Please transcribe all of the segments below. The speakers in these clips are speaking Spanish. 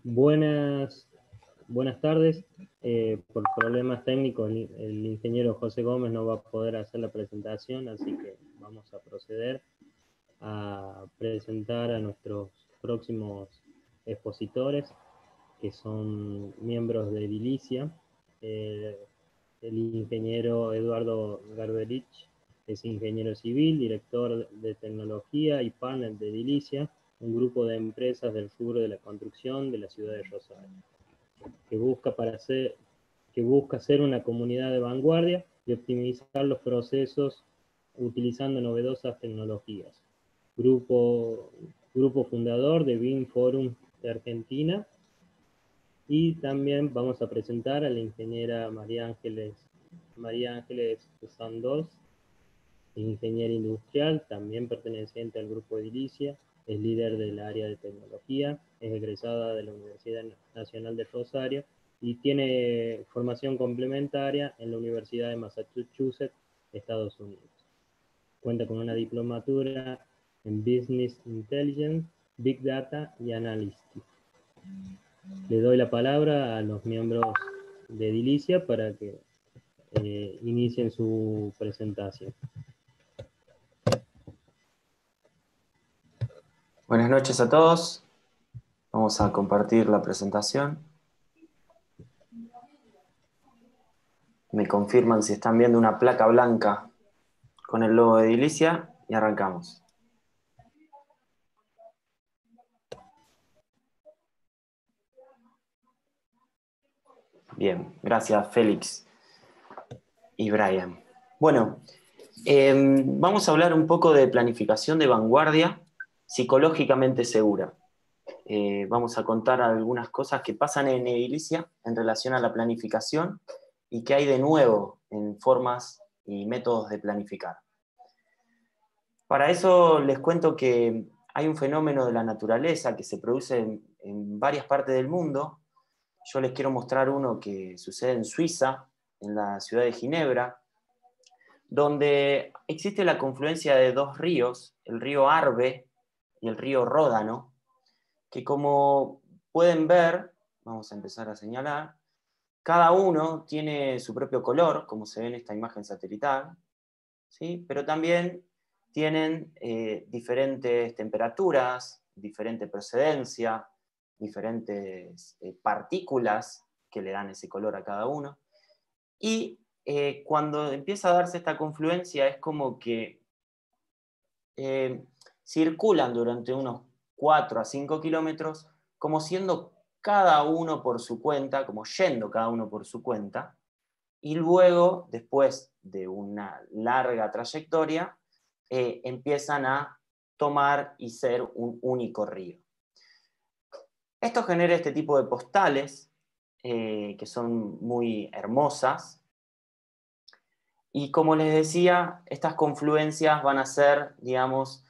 Buenas tardes. Por problemas técnicos, el ingeniero José Gómez no va a poder hacer la presentación, así que vamos a proceder a presentar a nuestros próximos expositores, que son miembros de Edilicia. El ingeniero Eduardo Garberich es ingeniero civil, director de tecnología y partner de Edilicia, un grupo de empresas del rubro de la construcción de la ciudad de Rosario, que busca ser una comunidad de vanguardia y optimizar los procesos utilizando novedosas tecnologías. Grupo fundador de BIM Forum de Argentina. Y también vamos a presentar a la ingeniera María Ángeles Sandoz, ingeniera industrial, también perteneciente al grupo Edilicia, es líder del área de tecnología, es egresada de la Universidad Nacional de Rosario y tiene formación complementaria en la Universidad de Massachusetts, Estados Unidos. Cuenta con una diplomatura en Business Intelligence, Big Data y Analytics. Le doy la palabra a los miembros de Edilicia para que inicien su presentación. Buenas noches a todos. Vamos a compartir la presentación. Me confirman si están viendo una placa blanca con el logo de Edilicia y arrancamos. Bien, gracias Félix y Brian. Bueno, vamos a hablar un poco de planificación de vanguardia psicológicamente segura. Vamos a contar algunas cosas que pasan en Edilicia en relación a la planificación y qué hay de nuevo en formas y métodos de planificar. Para eso les cuento que hay un fenómeno de la naturaleza que se produce en varias partes del mundo. Yo les quiero mostrar uno que sucede en Suiza, en la ciudad de Ginebra, donde existe la confluencia de dos ríos, el río Arve y el río Ródano, que como pueden ver, vamos a empezar a señalar, cada uno tiene su propio color, como se ve en esta imagen satelital, ¿sí? Pero también tienen diferentes temperaturas, diferente procedencia, diferentes partículas que le dan ese color a cada uno. Y cuando empieza a darse esta confluencia es como que circulan durante unos 4 a 5 kilómetros, como siendo cada uno por su cuenta, como yendo cada uno por su cuenta, y luego, después de una larga trayectoria, empiezan a tomar y ser un único río. Esto genera este tipo de postales, que son muy hermosas, y como les decía, estas confluencias van a ser, digamos,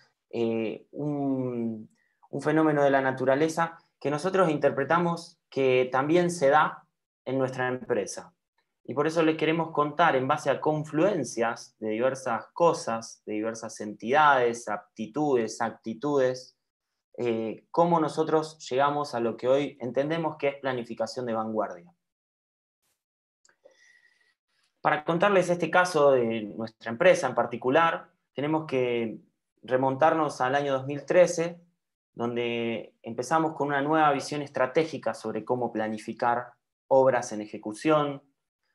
un fenómeno de la naturaleza que nosotros interpretamos que también se da en nuestra empresa. Y por eso les queremos contar, en base a confluencias de diversas cosas, de diversas entidades, aptitudes, actitudes, cómo nosotros llegamos a lo que hoy entendemos que es planificación de vanguardia. Para contarles este caso de nuestra empresa en particular, tenemos que remontarnos al año 2013, donde empezamos con una nueva visión estratégica sobre cómo planificar obras en ejecución,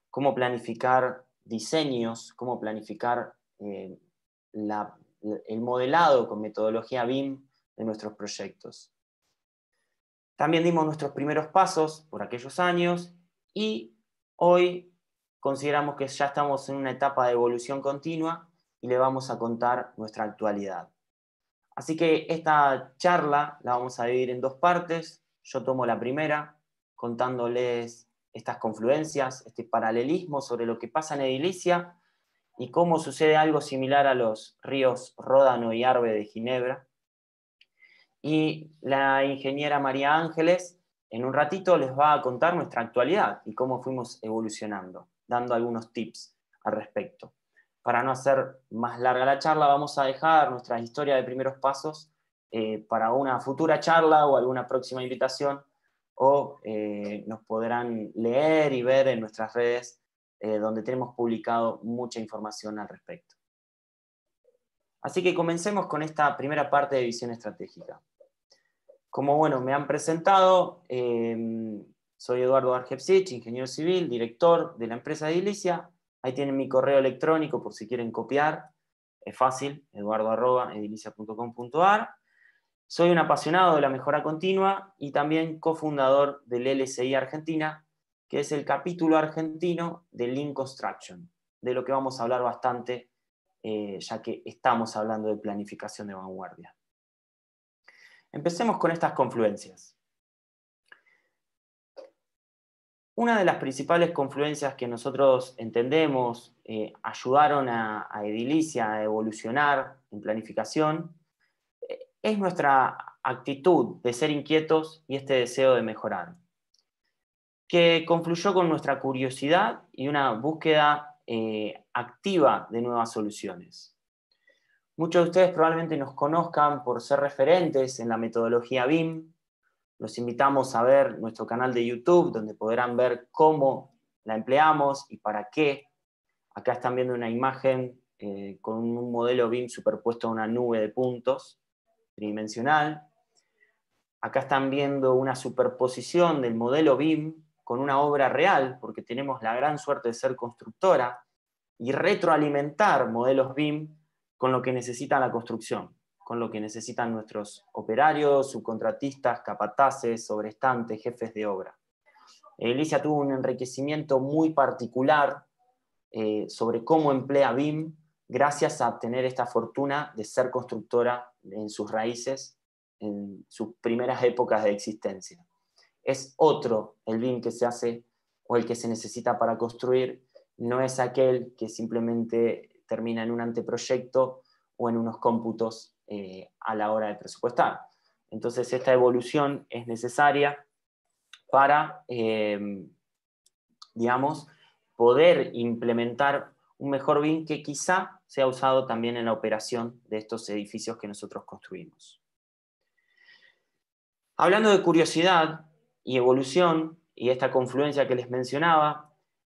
cómo planificar diseños, cómo planificar el modelado con metodología BIM de nuestros proyectos. También dimos nuestros primeros pasos por aquellos años y hoy consideramos que ya estamos en una etapa de evolución continua y le vamos a contar nuestra actualidad. Así que esta charla la vamos a dividir en dos partes. Yo tomo la primera, contándoles estas confluencias, este paralelismo sobre lo que pasa en Edilicia y cómo sucede algo similar a los ríos Ródano y Arve de Ginebra. Y la ingeniera María Ángeles en un ratito les va a contar nuestra actualidad y cómo fuimos evolucionando, dando algunos tips al respecto. Para no hacer más larga la charla, vamos a dejar nuestra historia de primeros pasos para una futura charla o alguna próxima invitación o nos podrán leer y ver en nuestras redes, donde tenemos publicado mucha información al respecto. Así que comencemos con esta primera parte de visión estratégica. Como bueno, me han presentado, soy Eduardo Arjepsich, ingeniero civil, director de la empresa de Edilicia. Ahí tienen mi correo electrónico por si quieren copiar. Es fácil, eduardo@edilicia.com.ar. Soy un apasionado de la mejora continua y también cofundador del LSI Argentina, que es el capítulo argentino de Lean Construction, de lo que vamos a hablar bastante, ya que estamos hablando de planificación de vanguardia. Empecemos con estas confluencias. Una de las principales confluencias que nosotros entendemos ayudaron a Edilicia a evolucionar en planificación es nuestra actitud de ser inquietos y este deseo de mejorar, que confluyó con nuestra curiosidad y una búsqueda activa de nuevas soluciones. Muchos de ustedes probablemente nos conozcan por ser referentes en la metodología BIM. Los invitamos a ver nuestro canal de YouTube, donde podrán ver cómo la empleamos y para qué. Acá están viendo una imagen con un modelo BIM superpuesto a una nube de puntos tridimensional. Acá están viendo una superposición del modelo BIM con una obra real, porque tenemos la gran suerte de ser constructora y retroalimentar modelos BIM con lo que necesita la construcción, con lo que necesitan nuestros operarios, subcontratistas, capataces, sobrestantes, jefes de obra. Edilicia tuvo un enriquecimiento muy particular sobre cómo emplea BIM, gracias a tener esta fortuna de ser constructora en sus raíces, en sus primeras épocas de existencia. Es otro el BIM que se hace o el que se necesita para construir, no es aquel que simplemente termina en un anteproyecto o en unos cómputos a la hora de presupuestar. Entonces esta evolución es necesaria para, digamos, poder implementar un mejor BIM que quizá sea usado también en la operación de estos edificios que nosotros construimos. Hablando de curiosidad y evolución y esta confluencia que les mencionaba,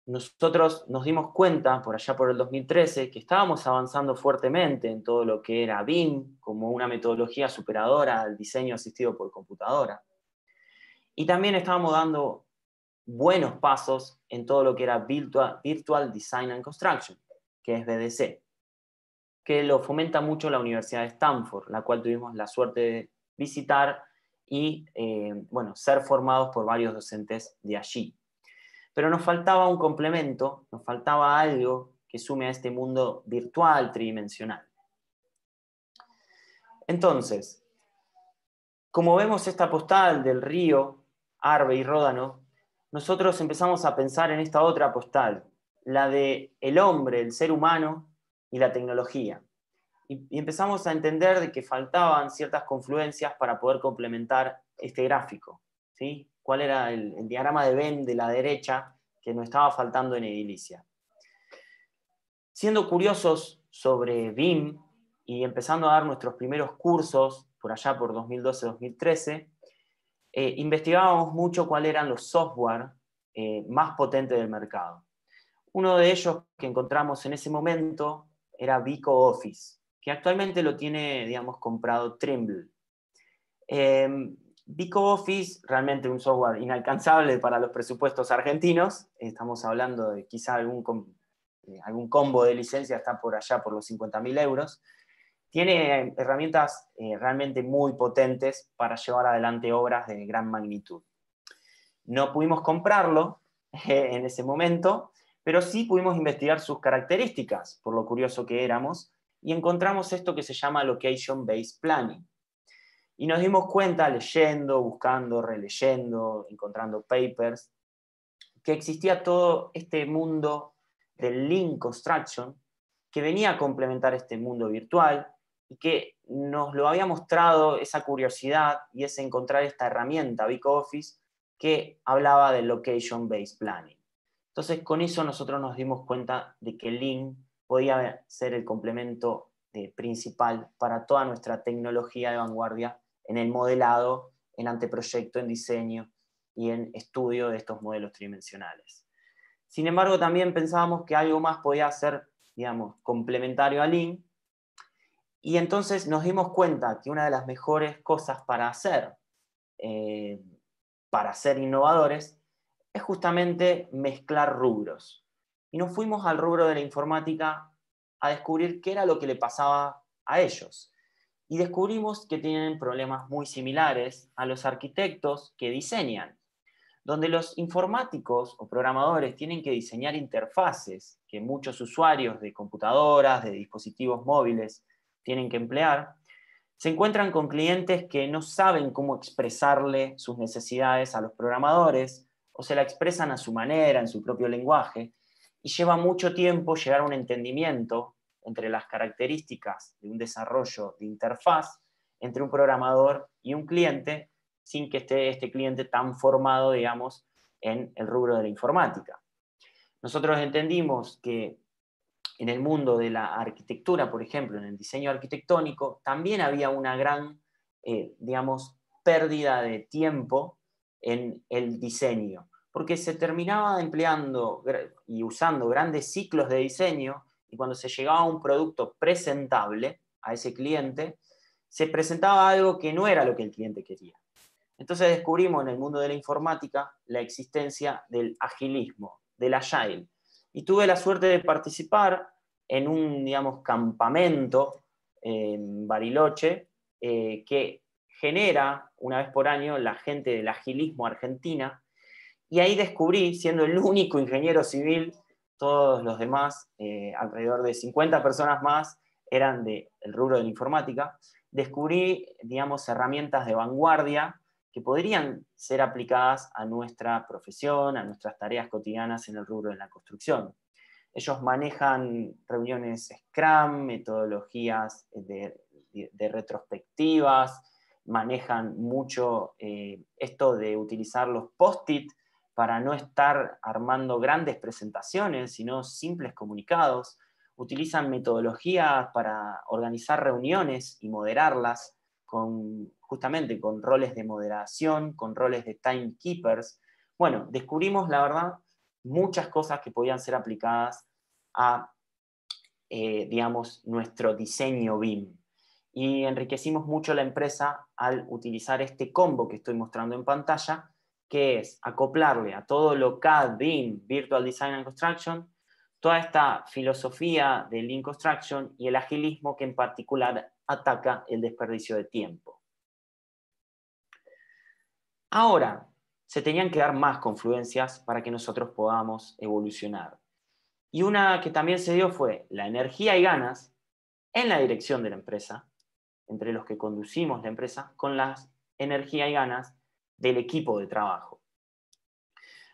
nosotros nos dimos cuenta, por allá por el 2013, que estábamos avanzando fuertemente en todo lo que era BIM, como una metodología superadora al diseño asistido por computadora. Y también estábamos dando buenos pasos en todo lo que era Virtual Design and Construction, que es VDC, que lo fomenta mucho la Universidad de Stanford, la cual tuvimos la suerte de visitar y bueno, ser formados por varios docentes de allí. Pero nos faltaba un complemento, nos faltaba algo que sume a este mundo virtual tridimensional. Entonces, como vemos esta postal del río, Arbe y Ródano, nosotros empezamos a pensar en esta otra postal, la de el hombre, el ser humano y la tecnología. Y empezamos a entender de que faltaban ciertas confluencias para poder complementar este gráfico, ¿sí? ¿Cuál era el diagrama de Venn de la derecha que nos estaba faltando en Edilicia? Siendo curiosos sobre BIM y empezando a dar nuestros primeros cursos, por allá por 2012-2013, investigábamos mucho cuáles eran los software más potentes del mercado. Uno de ellos que encontramos en ese momento era Vico Office, que actualmente lo tiene, digamos, comprado Trimble. Vico Office, realmente un software inalcanzable para los presupuestos argentinos. Estamos hablando de quizá algún combo de licencia, está por allá por los 50.000 euros. Tiene herramientas realmente muy potentes para llevar adelante obras de gran magnitud. No pudimos comprarlo en ese momento, pero sí pudimos investigar sus características, por lo curioso que éramos, y encontramos esto que se llama Location Based Planning. Y nos dimos cuenta, leyendo, buscando, releyendo, encontrando papers, que existía todo este mundo del Lean Construction que venía a complementar este mundo virtual y que nos lo había mostrado esa curiosidad y ese encontrar esta herramienta, Vico Office, que hablaba de Location Based Planning. Entonces, con eso nosotros nos dimos cuenta de que Lean podía ser el complemento principal para toda nuestra tecnología de vanguardia en el modelado, en anteproyecto, en diseño y en estudio de estos modelos tridimensionales. Sin embargo, también pensábamos que algo más podía ser, digamos, complementario a Lean, y entonces nos dimos cuenta que una de las mejores cosas para ser innovadores, es justamente mezclar rubros. Y nos fuimos al rubro de la informática a descubrir qué era lo que le pasaba a ellos. Y descubrimos que tienen problemas muy similares a los arquitectos que diseñan, donde los informáticos o programadores tienen que diseñar interfaces que muchos usuarios de computadoras, de dispositivos móviles, tienen que emplear. Se encuentran con clientes que no saben cómo expresarle sus necesidades a los programadores o se la expresan a su manera, en su propio lenguaje, y lleva mucho tiempo llegar a un entendimiento entre las características de un desarrollo de interfaz entre un programador y un cliente sin que esté este cliente tan formado, digamos, en el rubro de la informática. Nosotros entendimos que en el mundo de la arquitectura, por ejemplo, en el diseño arquitectónico, también había una gran, digamos, pérdida de tiempo en el diseño, porque se terminaba empleando y usando grandes ciclos de diseño, y cuando se llegaba a un producto presentable a ese cliente, se presentaba algo que no era lo que el cliente quería. Entonces descubrimos en el mundo de la informática la existencia del agilismo, del agile. Y tuve la suerte de participar en un, digamos, campamento en Bariloche que genera una vez por año la gente del agilismo argentina. Y ahí descubrí, siendo el único ingeniero civil, todos los demás, alrededor de 50 personas más, eran del rubro de la informática, descubrí, digamos, herramientas de vanguardia que podrían ser aplicadas a nuestra profesión, a nuestras tareas cotidianas en el rubro de la construcción. Ellos manejan reuniones Scrum, metodologías de retrospectivas, manejan mucho esto de utilizar los post-it para no estar armando grandes presentaciones, sino simples comunicados. Utilizan metodologías para organizar reuniones y moderarlas, justamente con roles de moderación, con roles de timekeepers. Bueno, descubrimos, la verdad, muchas cosas que podían ser aplicadas a, digamos, nuestro diseño BIM. Y enriquecimos mucho la empresa al utilizar este combo que estoy mostrando en pantalla, que es acoplarle a todo lo CAD, BIM, Virtual Design and Construction, toda esta filosofía del Lean Construction y el agilismo que en particular ataca el desperdicio de tiempo. Ahora, se tenían que dar más confluencias para que nosotros podamos evolucionar. Y una que también se dio fue la energía y ganas en la dirección de la empresa, entre los que conducimos la empresa, con la energía y ganas del equipo de trabajo.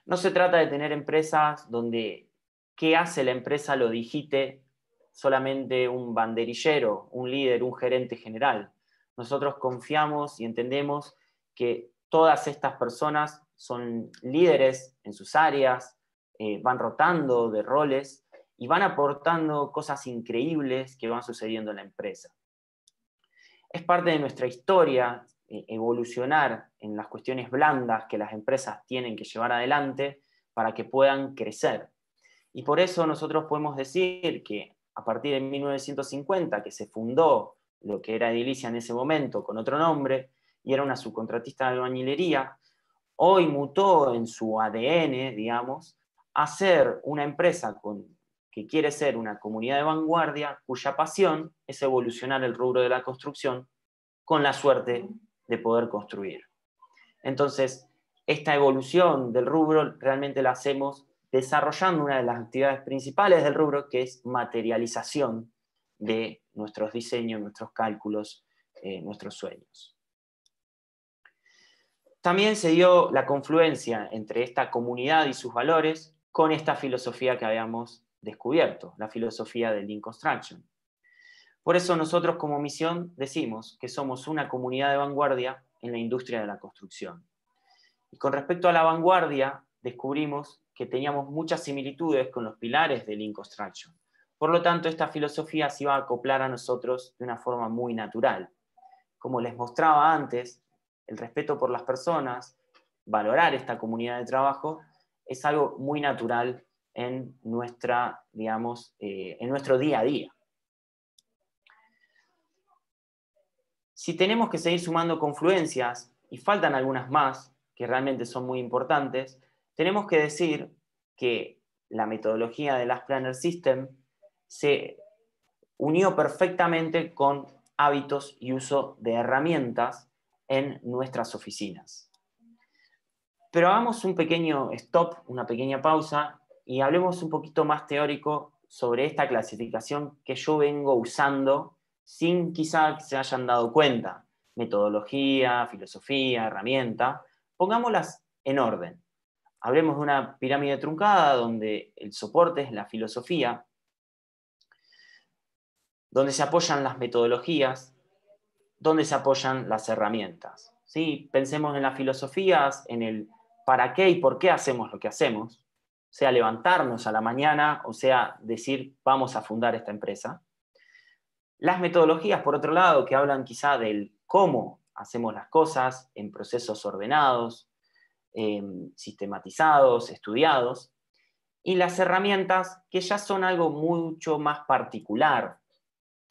No se trata de tener empresas donde qué hace la empresa lo digite solamente un banderillero, un líder, un gerente general. Nosotros confiamos y entendemos que todas estas personas son líderes en sus áreas, van rotando de roles y van aportando cosas increíbles que van sucediendo en la empresa. Es parte de nuestra historia evolucionar en las cuestiones blandas que las empresas tienen que llevar adelante para que puedan crecer. Y por eso nosotros podemos decir que a partir de 1950, que se fundó lo que era Edilicia en ese momento con otro nombre, y era una subcontratista de albañilería, hoy mutó en su ADN, digamos, a ser una empresa que quiere ser una comunidad de vanguardia cuya pasión es evolucionar el rubro de la construcción con la suerte de poder construir. Entonces, esta evolución del rubro realmente la hacemos desarrollando una de las actividades principales del rubro, que es materialización de nuestros diseños, nuestros cálculos, nuestros sueños. También se dio la confluencia entre esta comunidad y sus valores con esta filosofía que habíamos descubierto, la filosofía del Lean Construction. Por eso nosotros como misión decimos que somos una comunidad de vanguardia en la industria de la construcción. Y con respecto a la vanguardia, descubrimos que teníamos muchas similitudes con los pilares del Lean Construction. Por lo tanto, esta filosofía se iba a acoplar a nosotros de una forma muy natural. Como les mostraba antes, el respeto por las personas valorar esta comunidad de trabajo, es algo muy natural en nuestra, digamos, en nuestro día a día. Si tenemos que seguir sumando confluencias, y faltan algunas más, que realmente son muy importantes, tenemos que decir que la metodología de Last Planner System se unió perfectamente con hábitos y uso de herramientas en nuestras oficinas. Pero hagamos un pequeño stop, una pequeña pausa, y hablemos un poquito más teórico sobre esta clasificación que yo vengo usando sin quizá que se hayan dado cuenta. Metodología, filosofía, herramienta. Pongámoslas en orden. Hablemos de una pirámide truncada donde el soporte es la filosofía, donde se apoyan las metodologías, donde se apoyan las herramientas. ¿Sí? Pensemos en las filosofías, en el para qué y por qué hacemos lo que hacemos, sea levantarnos a la mañana, o sea decir vamos a fundar esta empresa. Las metodologías, por otro lado, que hablan quizá del cómo hacemos las cosas en procesos ordenados, sistematizados, estudiados, y las herramientas que ya son algo mucho más particular,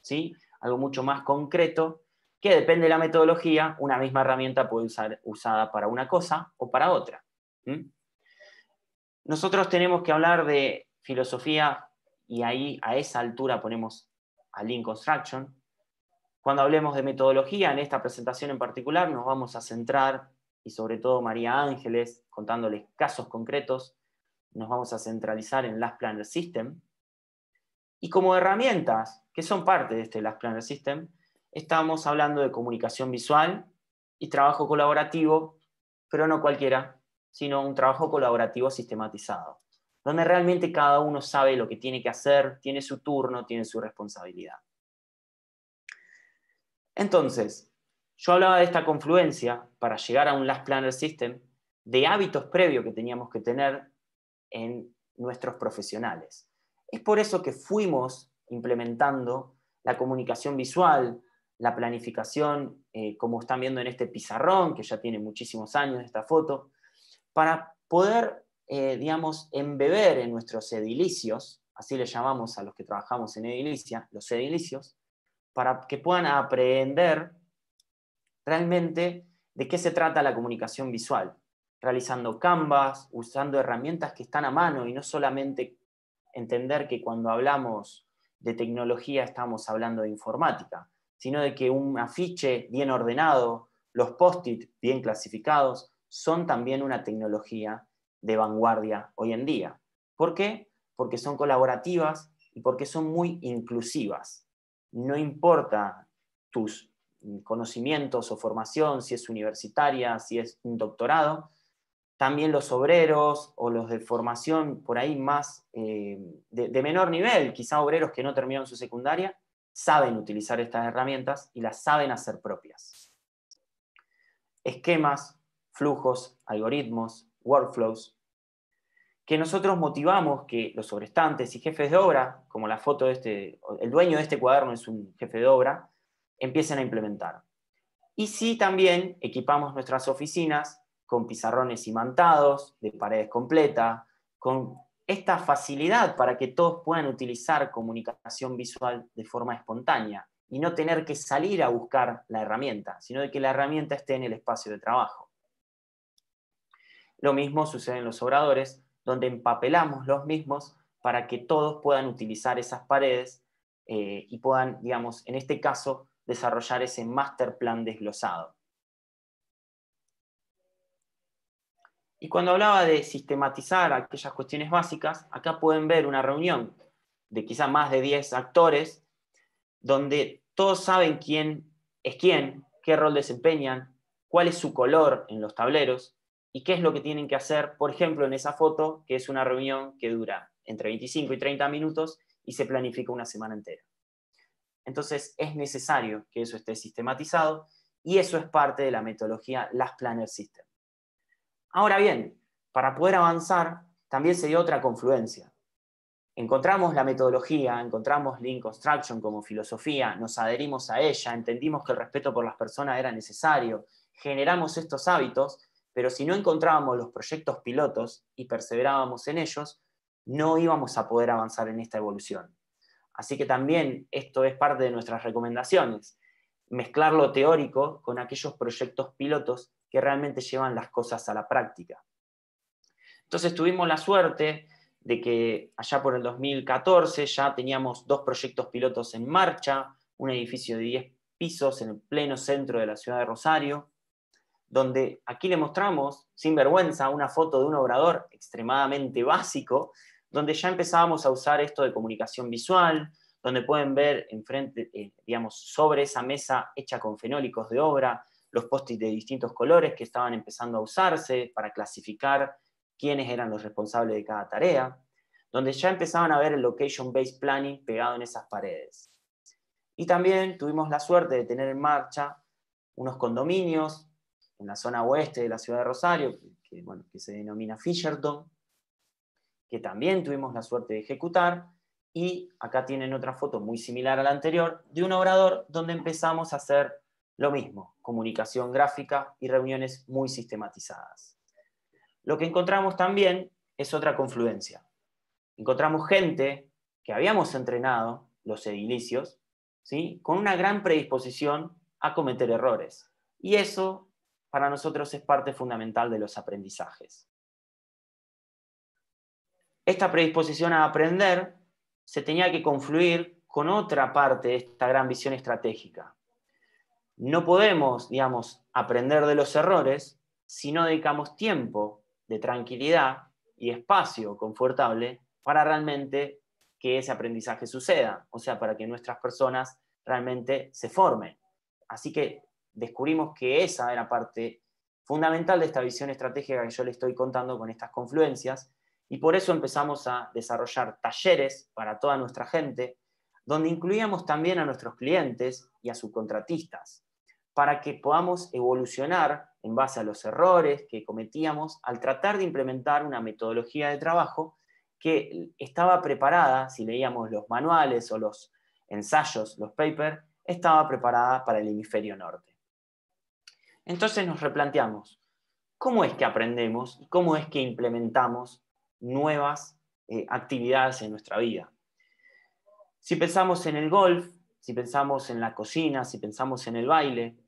¿sí? Algo mucho más concreto, que depende de la metodología, una misma herramienta puede ser usada para una cosa o para otra. Nosotros tenemos que hablar de filosofía y ahí a esa altura ponemos a Lean Construction. Cuando hablemos de metodología, en esta presentación en particular, nos vamos a centrar, y sobre todo María Ángeles, contándoles casos concretos, nos vamos a centralizar en Last Planner System. Y como herramientas, que son parte de este Last Planner System, estamos hablando de comunicación visual y trabajo colaborativo, pero no cualquiera, sino un trabajo colaborativo sistematizado, donde realmente cada uno sabe lo que tiene que hacer, tiene su turno, tiene su responsabilidad. Entonces, yo hablaba de esta confluencia para llegar a un Last Planner System de hábitos previos que teníamos que tener en nuestros profesionales. Es por eso que fuimos implementando la comunicación visual, la planificación, como están viendo en este pizarrón, que ya tiene muchísimos años esta foto, para poder, digamos, embeber en nuestros edilicios, así le llamamos a los que trabajamos en edilicia, los edilicios, para que puedan aprender realmente de qué se trata la comunicación visual, realizando canvas, usando herramientas que están a mano y no solamente entender que cuando hablamos de tecnología estamos hablando de informática, sino de que un afiche bien ordenado, los post-it bien clasificados, son también una tecnología de vanguardia hoy en día. ¿Por qué? Porque son colaborativas y porque son muy inclusivas. No importa tus conocimientos o formación, si es universitaria, si es un doctorado, también los obreros o los de formación por ahí más de menor nivel, quizá obreros que no terminaron su secundaria, saben utilizar estas herramientas y las saben hacer propias. Esquemas, flujos, algoritmos, workflows, que nosotros motivamos que los sobrestantes y jefes de obra, como la foto de el dueño de este cuaderno es un jefe de obra, empiecen a implementar. Y sí, también equipamos nuestras oficinas con pizarrones imantados, de paredes completas, con esta facilidad para que todos puedan utilizar comunicación visual de forma espontánea y no tener que salir a buscar la herramienta, sino de que la herramienta esté en el espacio de trabajo. Lo mismo sucede en los obradores, donde empapelamos los mismos para que todos puedan utilizar esas paredes y puedan, digamos, en este caso, desarrollar ese master plan desglosado. Y cuando hablaba de sistematizar aquellas cuestiones básicas, acá pueden ver una reunión de quizá más de 10 actores, donde todos saben quién es quién, qué rol desempeñan, cuál es su color en los tableros y qué es lo que tienen que hacer, por ejemplo, en esa foto, que es una reunión que dura entre 25 y 30 minutos y se planifica una semana entera. Entonces es necesario que eso esté sistematizado y eso es parte de la metodología Last Planner System. Ahora bien, para poder avanzar también se dio otra confluencia. Encontramos la metodología, encontramos Lean Construction como filosofía, nos adherimos a ella, entendimos que el respeto por las personas era necesario, generamos estos hábitos, pero si no encontrábamos los proyectos pilotos y perseverábamos en ellos, no íbamos a poder avanzar en esta evolución. Así que también esto es parte de nuestras recomendaciones, mezclar lo teórico con aquellos proyectos pilotos que realmente llevan las cosas a la práctica. Entonces tuvimos la suerte de que allá por el 2014 ya teníamos 2 proyectos pilotos en marcha, un edificio de 10 pisos en el pleno centro de la ciudad de Rosario, donde aquí le mostramos, sin vergüenza, una foto de un obrador extremadamente básico, donde ya empezábamos a usar esto de comunicación visual, donde pueden ver enfrente, digamos, sobre esa mesa hecha con fenólicos de obra, los post-it de distintos colores que estaban empezando a usarse para clasificar quiénes eran los responsables de cada tarea, donde ya empezaban a ver el location-based planning pegado en esas paredes. Y también tuvimos la suerte de tener en marcha unos condominios en la zona oeste de la ciudad de Rosario, que se denomina Fisherton, que también tuvimos la suerte de ejecutar, y acá tienen otra foto muy similar a la anterior, de un obrador donde empezamos a hacer lo mismo, comunicación gráfica y reuniones muy sistematizadas. Lo que encontramos también es otra confluencia. Encontramos gente que habíamos entrenado, los edilicios, ¿sí?, con una gran predisposición a cometer errores. Y eso, para nosotros, es parte fundamental de los aprendizajes. Esta predisposición a aprender se tenía que confluir con otra parte de esta gran visión estratégica. No podemos, digamos, aprender de los errores si no dedicamos tiempo de tranquilidad y espacio confortable para realmente que ese aprendizaje suceda, o sea, para que nuestras personas realmente se formen. Así que descubrimos que esa era parte fundamental de esta visión estratégica que yo le estoy contando con estas confluencias, y por eso empezamos a desarrollar talleres para toda nuestra gente, donde incluíamos también a nuestros clientes y a subcontratistas, para que podamos evolucionar en base a los errores que cometíamos al tratar de implementar una metodología de trabajo que estaba preparada, si leíamos los manuales o los ensayos, los papers, estaba preparada para el hemisferio norte. Entonces nos replanteamos, ¿cómo es que aprendemos y cómo es que implementamos nuevas actividades en nuestra vida? Si pensamos en el golf, si pensamos en la cocina, si pensamos en el baile,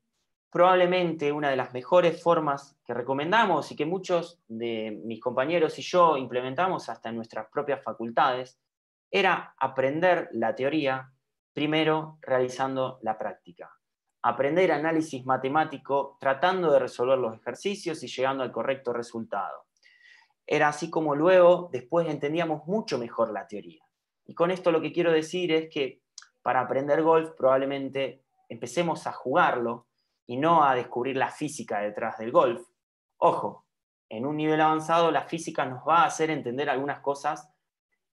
probablemente una de las mejores formas que recomendamos y que muchos de mis compañeros y yo implementamos hasta en nuestras propias facultades, era aprender la teoría primero realizando la práctica. Aprender análisis matemático tratando de resolver los ejercicios y llegando al correcto resultado. Era así como luego, después entendíamos mucho mejor la teoría. Y con esto lo que quiero decir es que para aprender golf probablemente empecemos a jugarlo y no a descubrir la física detrás del golf. Ojo, en un nivel avanzado la física nos va a hacer entender algunas cosas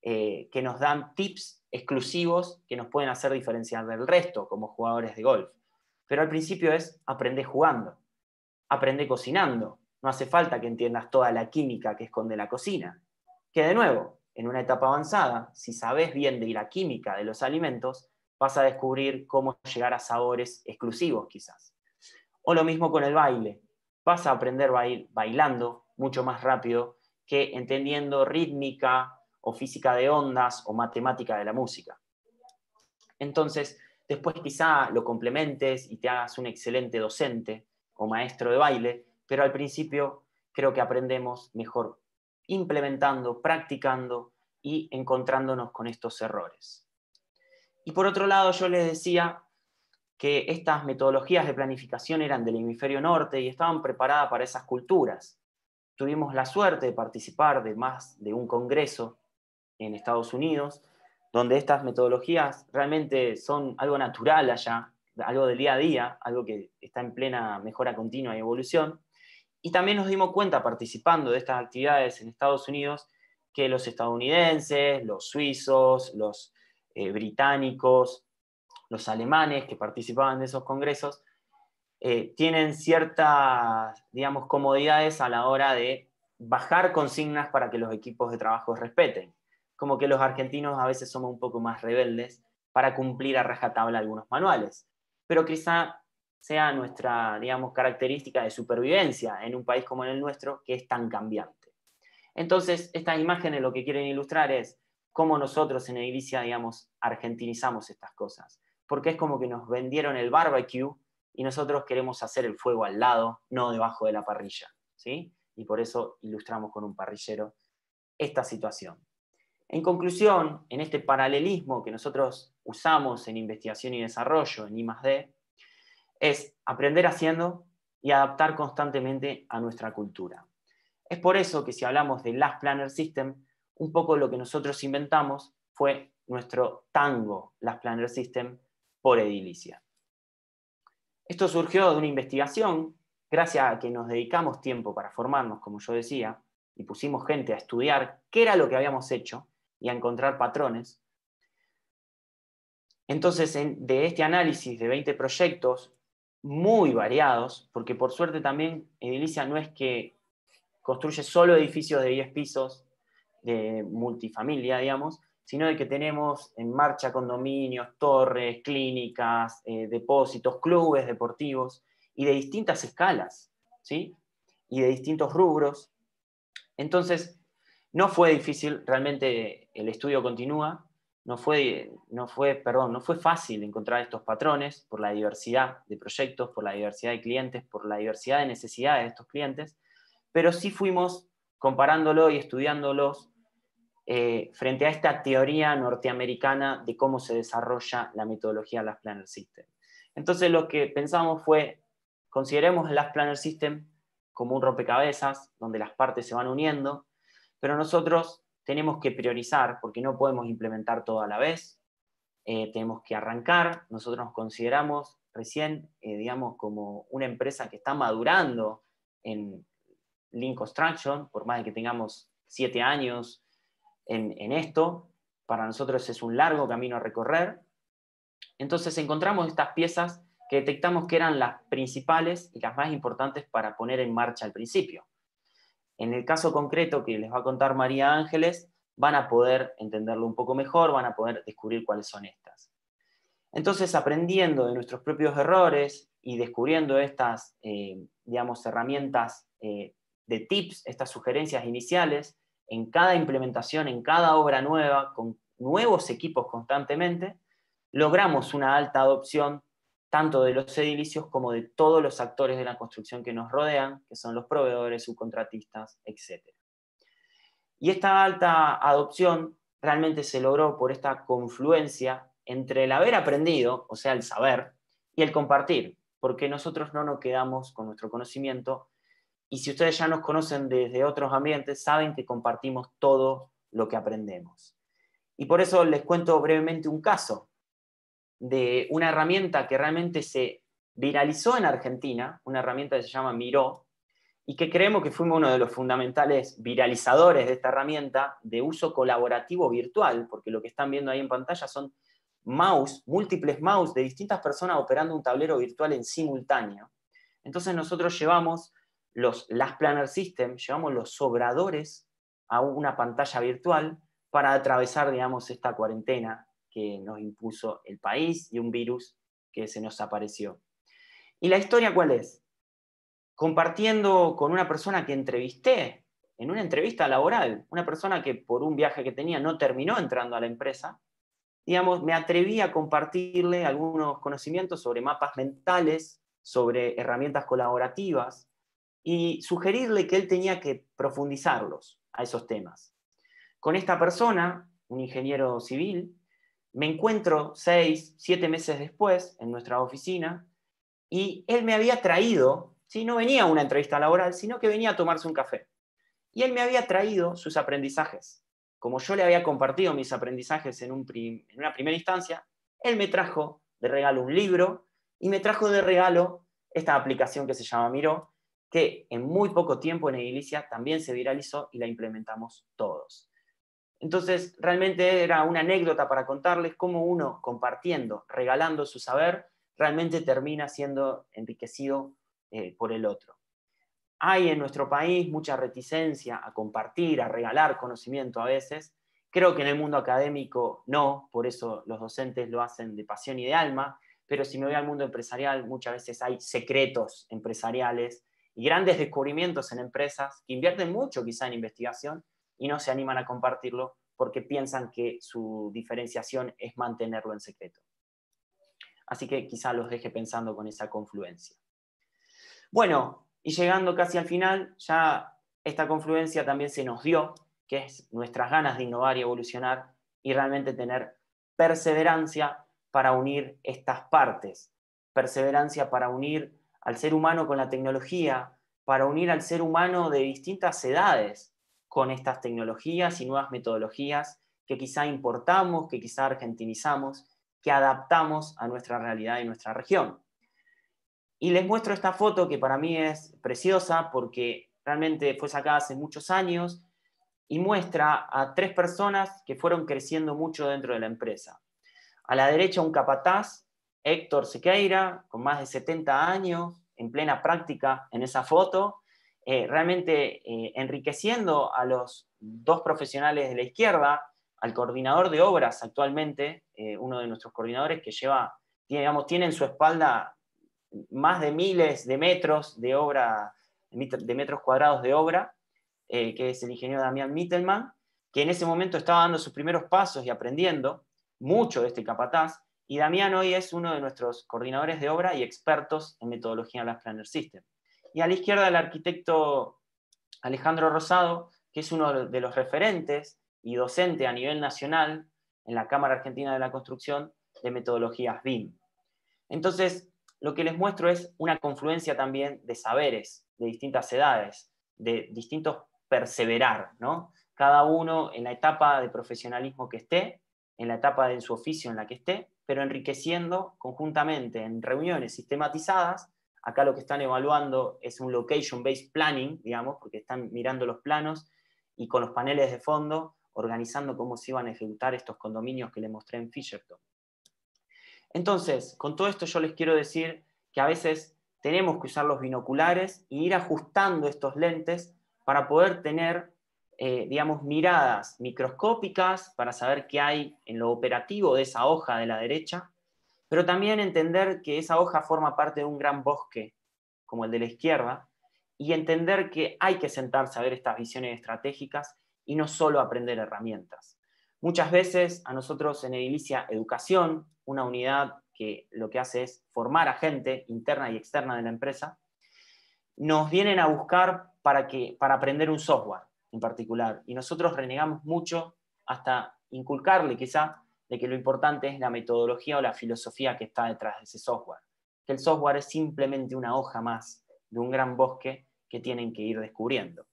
que nos dan tips exclusivos que nos pueden hacer diferenciar del resto como jugadores de golf. Pero al principio es aprender jugando, aprender cocinando. No hace falta que entiendas toda la química que esconde la cocina. Que de nuevo, en una etapa avanzada, si sabes bien de la química de los alimentos, vas a descubrir cómo llegar a sabores exclusivos quizás. O lo mismo con el baile. Vas a aprender bailando mucho más rápido que entendiendo rítmica o física de ondas o matemática de la música. Entonces, después quizá lo complementes y te hagas un excelente docente o maestro de baile, pero al principio creo que aprendemos mejor implementando, practicando y encontrándonos con estos errores. Y por otro lado, yo les decía que estas metodologías de planificación eran del hemisferio norte y estaban preparadas para esas culturas. Tuvimos la suerte de participar de más de un congreso en Estados Unidos, donde estas metodologías realmente son algo natural allá, algo del día a día, algo que está en plena mejora continua y evolución. Y también nos dimos cuenta, participando de estas actividades en Estados Unidos, que los estadounidenses, los suizos, los británicos, los alemanes que participaban de esos congresos, tienen ciertas, digamos, comodidades a la hora de bajar consignas para que los equipos de trabajo respeten. Como que los argentinos a veces somos un poco más rebeldes para cumplir a rajatabla algunos manuales. Pero quizá sea nuestra, digamos, característica de supervivencia en un país como el nuestro, que es tan cambiante. Entonces, estas imágenes lo que quieren ilustrar es cómo nosotros en Edilicia, digamos, argentinizamos estas cosas. Porque es como que nos vendieron el barbecue y nosotros queremos hacer el fuego al lado, no debajo de la parrilla, ¿sí? Y por eso ilustramos con un parrillero esta situación. En conclusión, en este paralelismo que nosotros usamos en investigación y desarrollo, en I+D, es aprender haciendo y adaptar constantemente a nuestra cultura. Es por eso que si hablamos de Last Planner System, un poco lo que nosotros inventamos fue nuestro Tango Last Planner System por Edilicia. Esto surgió de una investigación, gracias a que nos dedicamos tiempo para formarnos, como yo decía, y pusimos gente a estudiar qué era lo que habíamos hecho y a encontrar patrones. Entonces, de este análisis de 20 proyectos muy variados, porque por suerte también Edilicia no es que construye solo edificios de 10 pisos de multifamilia, digamos, sino de que tenemos en marcha condominios, torres, clínicas, depósitos, clubes deportivos, y de distintas escalas, ¿sí? Y de distintos rubros. Entonces, no fue difícil, realmente el estudio continúa, no fue fácil encontrar estos patrones por la diversidad de proyectos, por la diversidad de clientes, por la diversidad de necesidades de estos clientes, pero sí fuimos comparándolo y estudiándolos frente a esta teoría norteamericana de cómo se desarrolla la metodología Last Planner System. Entonces lo que pensamos fue, consideremos el Last Planner System como un rompecabezas, donde las partes se van uniendo, pero nosotros tenemos que priorizar, porque no podemos implementar todo a la vez, tenemos que arrancar, nosotros nos consideramos recién, digamos, como una empresa que está madurando en Lean Construction, por más de que tengamos 7 años en esto, para nosotros es un largo camino a recorrer. Entonces encontramos estas piezas que detectamos que eran las principales y las más importantes para poner en marcha al principio. En el caso concreto que les va a contar María Ángeles, van a poder entenderlo un poco mejor, van a poder descubrir cuáles son estas. Entonces, aprendiendo de nuestros propios errores y descubriendo estas, digamos, herramientas de tips, estas sugerencias iniciales, en cada implementación, en cada obra nueva, con nuevos equipos constantemente, logramos una alta adopción tanto de los edilicios como de todos los actores de la construcción que nos rodean, que son los proveedores, subcontratistas, etc. Y esta alta adopción realmente se logró por esta confluencia entre el haber aprendido, o sea, el saber, y el compartir, porque nosotros no nos quedamos con nuestro conocimiento, y si ustedes ya nos conocen desde otros ambientes, saben que compartimos todo lo que aprendemos. Y por eso les cuento brevemente un caso de una herramienta que realmente se viralizó en Argentina, una herramienta que se llama Miro, y que creemos que fuimos uno de los fundamentales viralizadores de esta herramienta de uso colaborativo virtual, porque lo que están viendo ahí en pantalla son múltiples mouse de distintas personas operando un tablero virtual en simultáneo. Entonces nosotros llevamos los Last Planner System, llevamos los obradores a una pantalla virtual para atravesar, digamos, esta cuarentena que nos impuso el país y un virus que se nos apareció. ¿Y la historia cuál es? Compartiendo con una persona que entrevisté en una entrevista laboral, una persona que por un viaje que tenía no terminó entrando a la empresa, digamos, me atreví a compartirle algunos conocimientos sobre mapas mentales, sobre herramientas colaborativas, y sugerirle que él tenía que profundizarlos a esos temas. Con esta persona, un ingeniero civil, me encuentro 6, 7 meses después en nuestra oficina y él me había traído, ¿sí? No venía a una entrevista laboral, sino que venía a tomarse un café. Y él me había traído sus aprendizajes. Como yo le había compartido mis aprendizajes en una primera instancia, él me trajo de regalo un libro y me trajo de regalo esta aplicación que se llama Miro, que en muy poco tiempo en Edilicia también se viralizó y la implementamos todos. Entonces, realmente era una anécdota para contarles cómo uno, compartiendo, regalando su saber, realmente termina siendo enriquecido por el otro. Hay en nuestro país mucha reticencia a compartir, a regalar conocimiento a veces. Creo que en el mundo académico no, por eso los docentes lo hacen de pasión y de alma, pero si me voy al mundo empresarial, muchas veces hay secretos empresariales y grandes descubrimientos en empresas que invierten mucho quizá en investigación y no se animan a compartirlo porque piensan que su diferenciación es mantenerlo en secreto. Así que quizá los deje pensando con esa confluencia. Bueno, y llegando casi al final, ya esta confluencia también se nos dio, que es nuestras ganas de innovar y evolucionar y realmente tener perseverancia para unir estas partes. Perseverancia para unir al ser humano con la tecnología, para unir al ser humano de distintas edades con estas tecnologías y nuevas metodologías que quizá importamos, que quizá argentinizamos, que adaptamos a nuestra realidad y nuestra región. Y les muestro esta foto que para mí es preciosa porque realmente fue sacada hace muchos años y muestra a 3 personas que fueron creciendo mucho dentro de la empresa. A la derecha un capataz, Héctor Sequeira, con más de 70 años, en plena práctica en esa foto, realmente enriqueciendo a los 2 profesionales de la izquierda, al coordinador de obras actualmente, uno de nuestros coordinadores que tiene en su espalda más de miles de metros de obra, de metros cuadrados de obra, que es el ingeniero Damián Mittelman, que en ese momento estaba dando sus primeros pasos y aprendiendo mucho de este capataz, y Damián hoy es uno de nuestros coordinadores de obra y expertos en metodología Blast Planner System. Y a la izquierda el arquitecto Alejandro Rosado, que es uno de los referentes y docente a nivel nacional en la Cámara Argentina de la Construcción de metodologías BIM. Entonces, lo que les muestro es una confluencia también de saberes, de distintas edades, de distintos perseverar, ¿no? Cada uno en la etapa de profesionalismo que esté, en la etapa de su oficio en la que esté, pero enriqueciendo conjuntamente en reuniones sistematizadas. Acá lo que están evaluando es un location-based planning, digamos, porque están mirando los planos y con los paneles de fondo organizando cómo se iban a ejecutar estos condominios que les mostré en Fisherton. Entonces, con todo esto yo les quiero decir que a veces tenemos que usar los binoculares e ir ajustando estos lentes para poder tener, digamos, miradas microscópicas para saber qué hay en lo operativo de esa hoja de la derecha, pero también entender que esa hoja forma parte de un gran bosque, como el de la izquierda, y entender que hay que sentarse a ver estas visiones estratégicas y no solo aprender herramientas. Muchas veces a nosotros en Edilicia Educación, una unidad que lo que hace es formar a gente interna y externa de la empresa, nos vienen a buscar para aprender un software en particular. Y nosotros renegamos mucho hasta inculcarle quizá de que lo importante es la metodología o la filosofía que está detrás de ese software. Que el software es simplemente una hoja más de un gran bosque que tienen que ir descubriendo.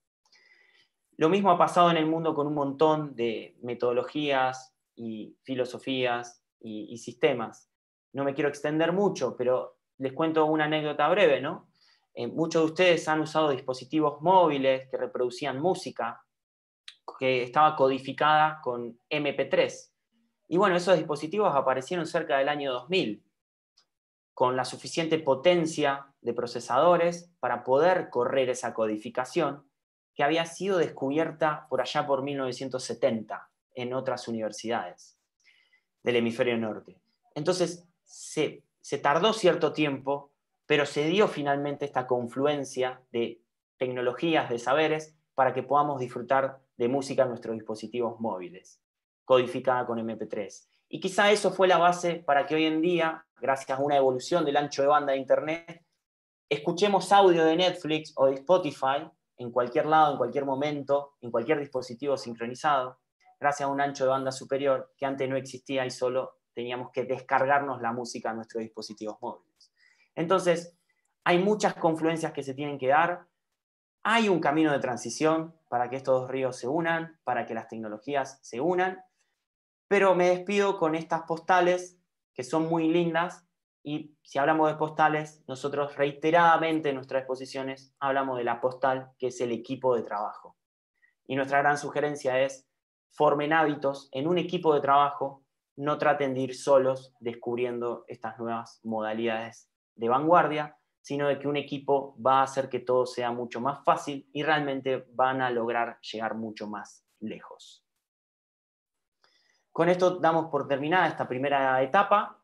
Lo mismo ha pasado en el mundo con un montón de metodologías y filosofías y sistemas. No me quiero extender mucho, pero les cuento una anécdota breve, ¿no? Muchos de ustedes han usado dispositivos móviles que reproducían música que estaba codificada con MP3. Y bueno, esos dispositivos aparecieron cerca del año 2000, con la suficiente potencia de procesadores para poder correr esa codificación que había sido descubierta por allá por 1970 en otras universidades del hemisferio norte. Entonces, se tardó cierto tiempo, pero se dio finalmente esta confluencia de tecnologías, de saberes, para que podamos disfrutar de música en nuestros dispositivos móviles, codificada con MP3. Y quizá eso fue la base para que hoy en día, gracias a una evolución del ancho de banda de Internet, escuchemos audio de Netflix o de Spotify en cualquier lado, en cualquier momento, en cualquier dispositivo sincronizado, gracias a un ancho de banda superior que antes no existía y solo teníamos que descargarnos la música a nuestros dispositivos móviles. Entonces, hay muchas confluencias que se tienen que dar. Hay un camino de transición para que estos dos ríos se unan, para que las tecnologías se unan, pero me despido con estas postales que son muy lindas. Y si hablamos de postales, nosotros reiteradamente en nuestras exposiciones hablamos de la postal, que es el equipo de trabajo. Y nuestra gran sugerencia es, formen hábitos en un equipo de trabajo, no traten de ir solos descubriendo estas nuevas modalidades de vanguardia, sino de que un equipo va a hacer que todo sea mucho más fácil y realmente van a lograr llegar mucho más lejos. Con esto damos por terminada esta primera etapa.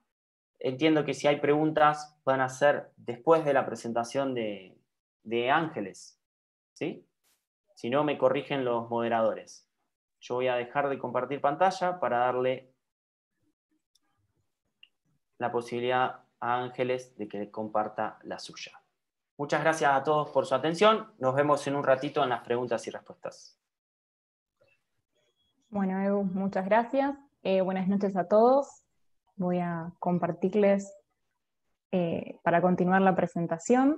entiendo que si hay preguntas van a ser después de la presentación de Ángeles, ¿sí? Si no, me corrigen los moderadores. Yo voy a dejar de compartir pantalla para darle la posibilidad a Ángeles de que comparta la suya. Muchas gracias a todos por su atención. Nos vemos en un ratito en las preguntas y respuestas. Bueno, Edu, muchas gracias. Buenas noches a todos. Voy a compartirles para continuar la presentación.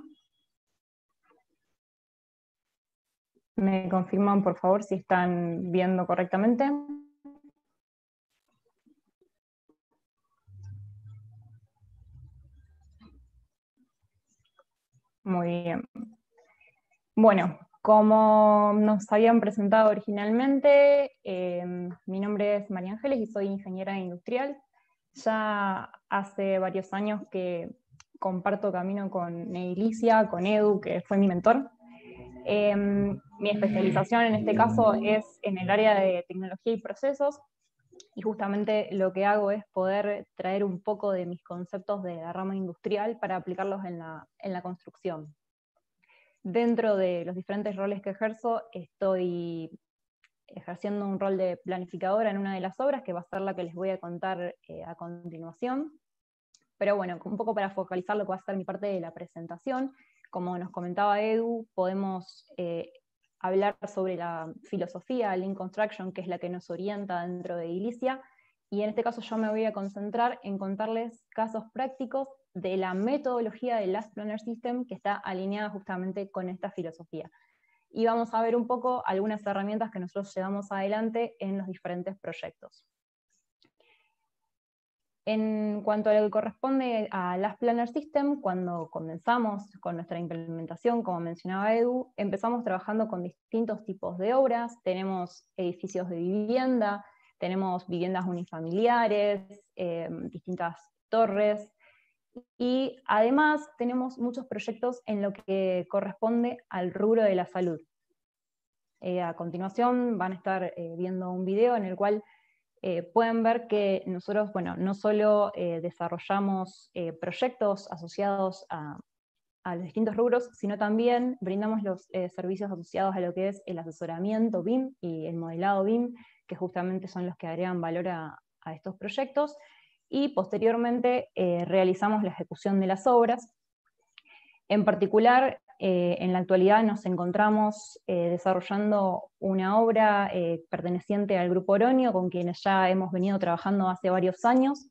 ¿Me confirman, por favor, si están viendo correctamente? Muy bien. Bueno, como nos habían presentado originalmente, mi nombre es María Ángeles y soy ingeniera industrial. Ya hace varios años que comparto camino con Neilicia, con Edu, que fue mi mentor. Mi especialización en este caso es en el área de tecnología y procesos, y justamente lo que hago es poder traer un poco de mis conceptos de la rama industrial para aplicarlos en la construcción. Dentro de los diferentes roles que ejerzo, estoy ejerciendo un rol de planificadora en una de las obras, que va a ser la que les voy a contar a continuación. Pero bueno, un poco para focalizar lo que va a ser mi parte de la presentación, como nos comentaba Edu, podemos hablar sobre la filosofía Lean Construction, que es la que nos orienta dentro de Edilicia, y en este caso yo me voy a concentrar en contarles casos prácticos de la metodología del Last Planner System, que está alineada justamente con esta filosofía. Y vamos a ver un poco algunas herramientas que nosotros llevamos adelante en los diferentes proyectos. En cuanto a lo que corresponde a Last Planner System, cuando comenzamos con nuestra implementación, como mencionaba Edu, empezamos trabajando con distintos tipos de obras. Tenemos edificios de vivienda, tenemos viviendas unifamiliares, distintas torres, y además tenemos muchos proyectos en lo que corresponde al rubro de la salud. A continuación van a estar viendo un video en el cual pueden ver que nosotros, bueno, no solo desarrollamos proyectos asociados a los distintos rubros, sino también brindamos los servicios asociados a lo que es el asesoramiento BIM y el modelado BIM, que justamente son los que agregan valor a estos proyectos, y posteriormente realizamos la ejecución de las obras. En particular, en la actualidad nos encontramos desarrollando una obra perteneciente al Grupo Oronio, con quienes ya hemos venido trabajando hace varios años.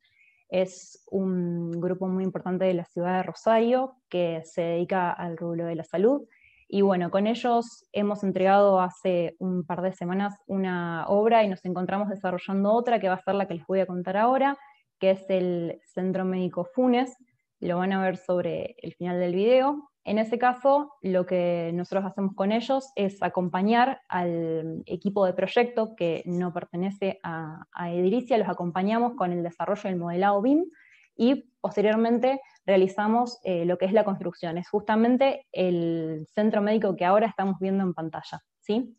Es un grupo muy importante de la ciudad de Rosario, que se dedica al rubro de la salud. Y bueno, con ellos hemos entregado hace un par de semanas una obra y nos encontramos desarrollando otra, que va a ser la que les voy a contar ahora, que es el Centro Médico Funes. Lo van a ver sobre el final del video. En ese caso, lo que nosotros hacemos con ellos es acompañar al equipo de proyecto que no pertenece a Edilicia, los acompañamos con el desarrollo del modelado BIM y posteriormente realizamos lo que es la construcción. Es justamente el centro médico que ahora estamos viendo en pantalla, ¿sí?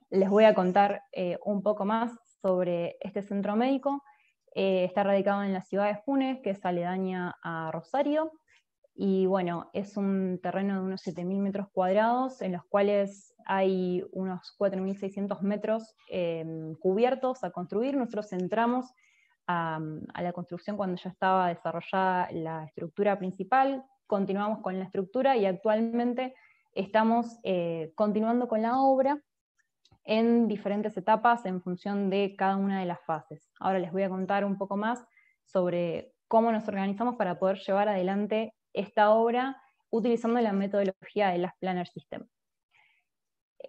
Les voy a contar un poco más sobre este centro médico. Está radicado en la ciudad de Funes, que es aledaña a Rosario, y bueno, es un terreno de unos 7.000 metros cuadrados, en los cuales hay unos 4.600 metros cubiertos a construir. Nosotros entramos a la construcción cuando ya estaba desarrollada la estructura principal, continuamos con la estructura y actualmente estamos continuando con la obra en diferentes etapas en función de cada una de las fases. Ahora les voy a contar un poco más sobre cómo nos organizamos para poder llevar adelante esta obra utilizando la metodología de Last Planner System.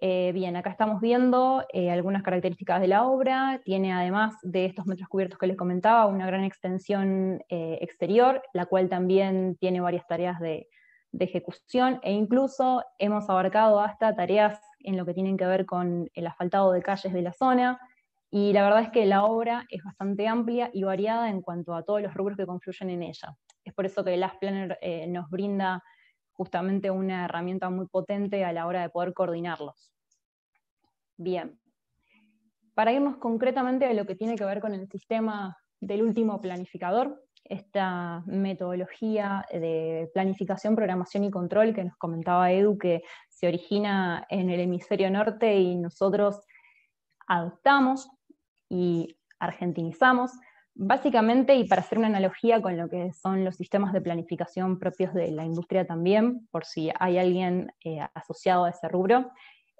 Bien, acá estamos viendo algunas características de la obra. Tiene, además de estos metros cubiertos que les comentaba, una gran extensión exterior, la cual también tiene varias tareas de ejecución, e incluso hemos abarcado hasta tareas en lo que tienen que ver con el asfaltado de calles de la zona, y la verdad es que la obra es bastante amplia y variada en cuanto a todos los rubros que confluyen en ella. Es por eso que Last Planner nos brinda justamente una herramienta muy potente a la hora de poder coordinarlos. Bien, para irnos concretamente a lo que tiene que ver con el sistema del último planificador, esta metodología de planificación, programación y control que nos comentaba Edu, que se origina en el hemisferio norte y nosotros adoptamos y argentinizamos, básicamente, y para hacer una analogía con lo que son los sistemas de planificación propios de la industria también, por si hay alguien asociado a ese rubro,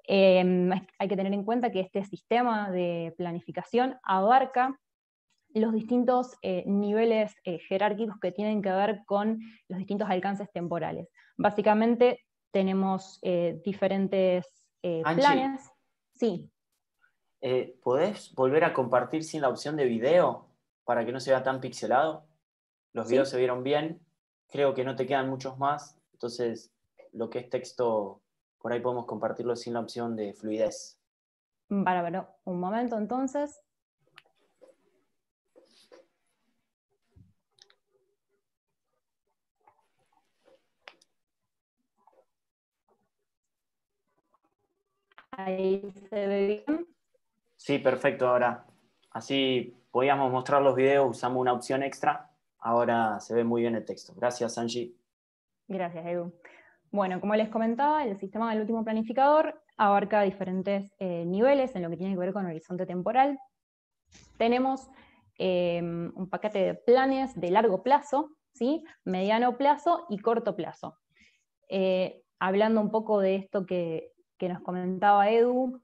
hay que tener en cuenta que este sistema de planificación abarca los distintos niveles jerárquicos que tienen que ver con los distintos alcances temporales. Básicamente tenemos diferentes planes. Sí. ¿Podés volver a compartir sin la opción de video para que no se vea tan pixelado? Los videos se vieron bien, creo que no te quedan muchos más, entonces lo que es texto, por ahí podemos compartirlo sin la opción de fluidez. Bárbaro, un momento entonces. Ahí se ve bien. Sí, perfecto. Ahora, así podíamos mostrar los videos, usamos una opción extra. Ahora se ve muy bien el texto. Gracias, Angie. Gracias, Edu. Bueno, como les comentaba, el sistema del último planificador abarca diferentes niveles en lo que tiene que ver con horizonte temporal. Tenemos un paquete de planes de largo plazo, ¿sí? Mediano plazo y corto plazo. Hablando un poco de esto que nos comentaba Edu,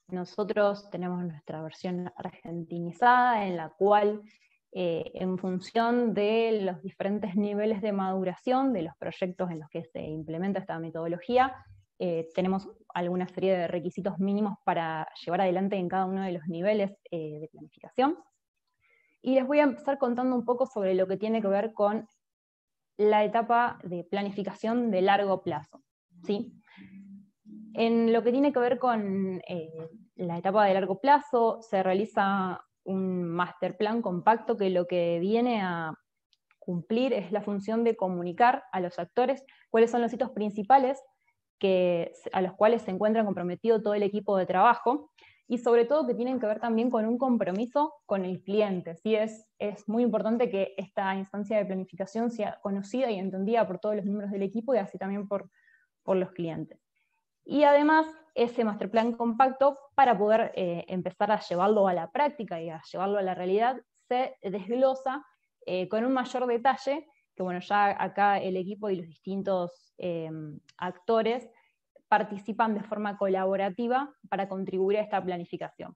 nosotros tenemos nuestra versión argentinizada en la cual en función de los diferentes niveles de maduración de los proyectos en los que se implementa esta metodología, tenemos alguna serie de requisitos mínimos para llevar adelante en cada uno de los niveles de planificación. Y les voy a empezar contando un poco sobre lo que tiene que ver con la etapa de planificación de largo plazo, ¿sí? En lo que tiene que ver con la etapa de largo plazo, se realiza un master plan compacto que lo que viene a cumplir es la función de comunicar a los actores cuáles son los hitos principales a los cuales se encuentra comprometido todo el equipo de trabajo, y sobre todo que tienen que ver también con un compromiso con el cliente. ¿Sí? Es muy importante que esta instancia de planificación sea conocida y entendida por todos los miembros del equipo y así también por los clientes. Y además, ese master plan compacto, para poder empezar a llevarlo a la práctica y a llevarlo a la realidad, se desglosa con un mayor detalle, que bueno, ya acá el equipo y los distintos actores participan de forma colaborativa para contribuir a esta planificación.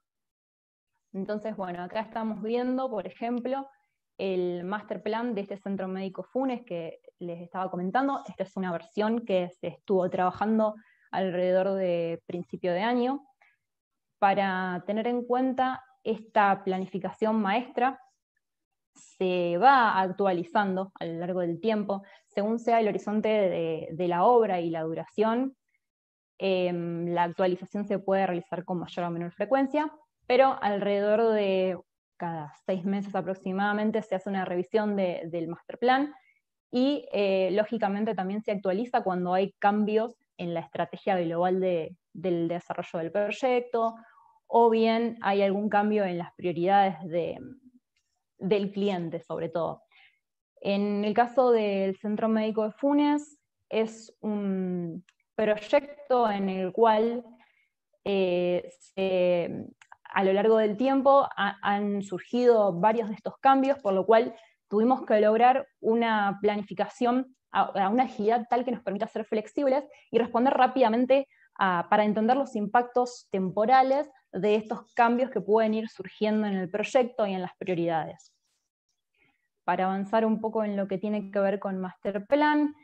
Entonces, bueno, acá estamos viendo, por ejemplo, el master plan de este centro médico Funes que les estaba comentando. Esta es una versión que se estuvo trabajando alrededor de principio de año. Para tener en cuenta esta planificación maestra, se va actualizando a lo largo del tiempo, según sea el horizonte de la obra y la duración. La actualización se puede realizar con mayor o menor frecuencia, pero alrededor de cada 6 meses aproximadamente se hace una revisión del master plan y lógicamente también se actualiza cuando hay cambios en la estrategia global del desarrollo del proyecto, o bien hay algún cambio en las prioridades del cliente, sobre todo. En el caso del Centro Médico de Funes, es un proyecto en el cual a lo largo del tiempo han surgido varios de estos cambios, por lo cual tuvimos que lograr una planificación a una agilidad tal que nos permita ser flexibles y responder rápidamente para entender los impactos temporales de estos cambios que pueden ir surgiendo en el proyecto y en las prioridades. Para avanzar un poco en lo que tiene que ver con Master Plan,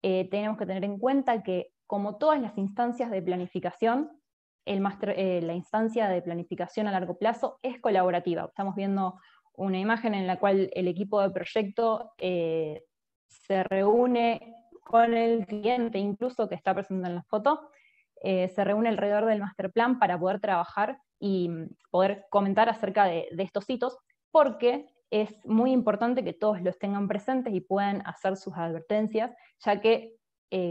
tenemos que tener en cuenta que, como todas las instancias de planificación, la instancia de planificación a largo plazo es colaborativa. Estamos viendo una imagen en la cual el equipo de proyecto se reúne con el cliente, incluso que está presente en la foto, se reúne alrededor del master plan para poder trabajar y poder comentar acerca de estos hitos, porque es muy importante que todos los tengan presentes y puedan hacer sus advertencias, ya que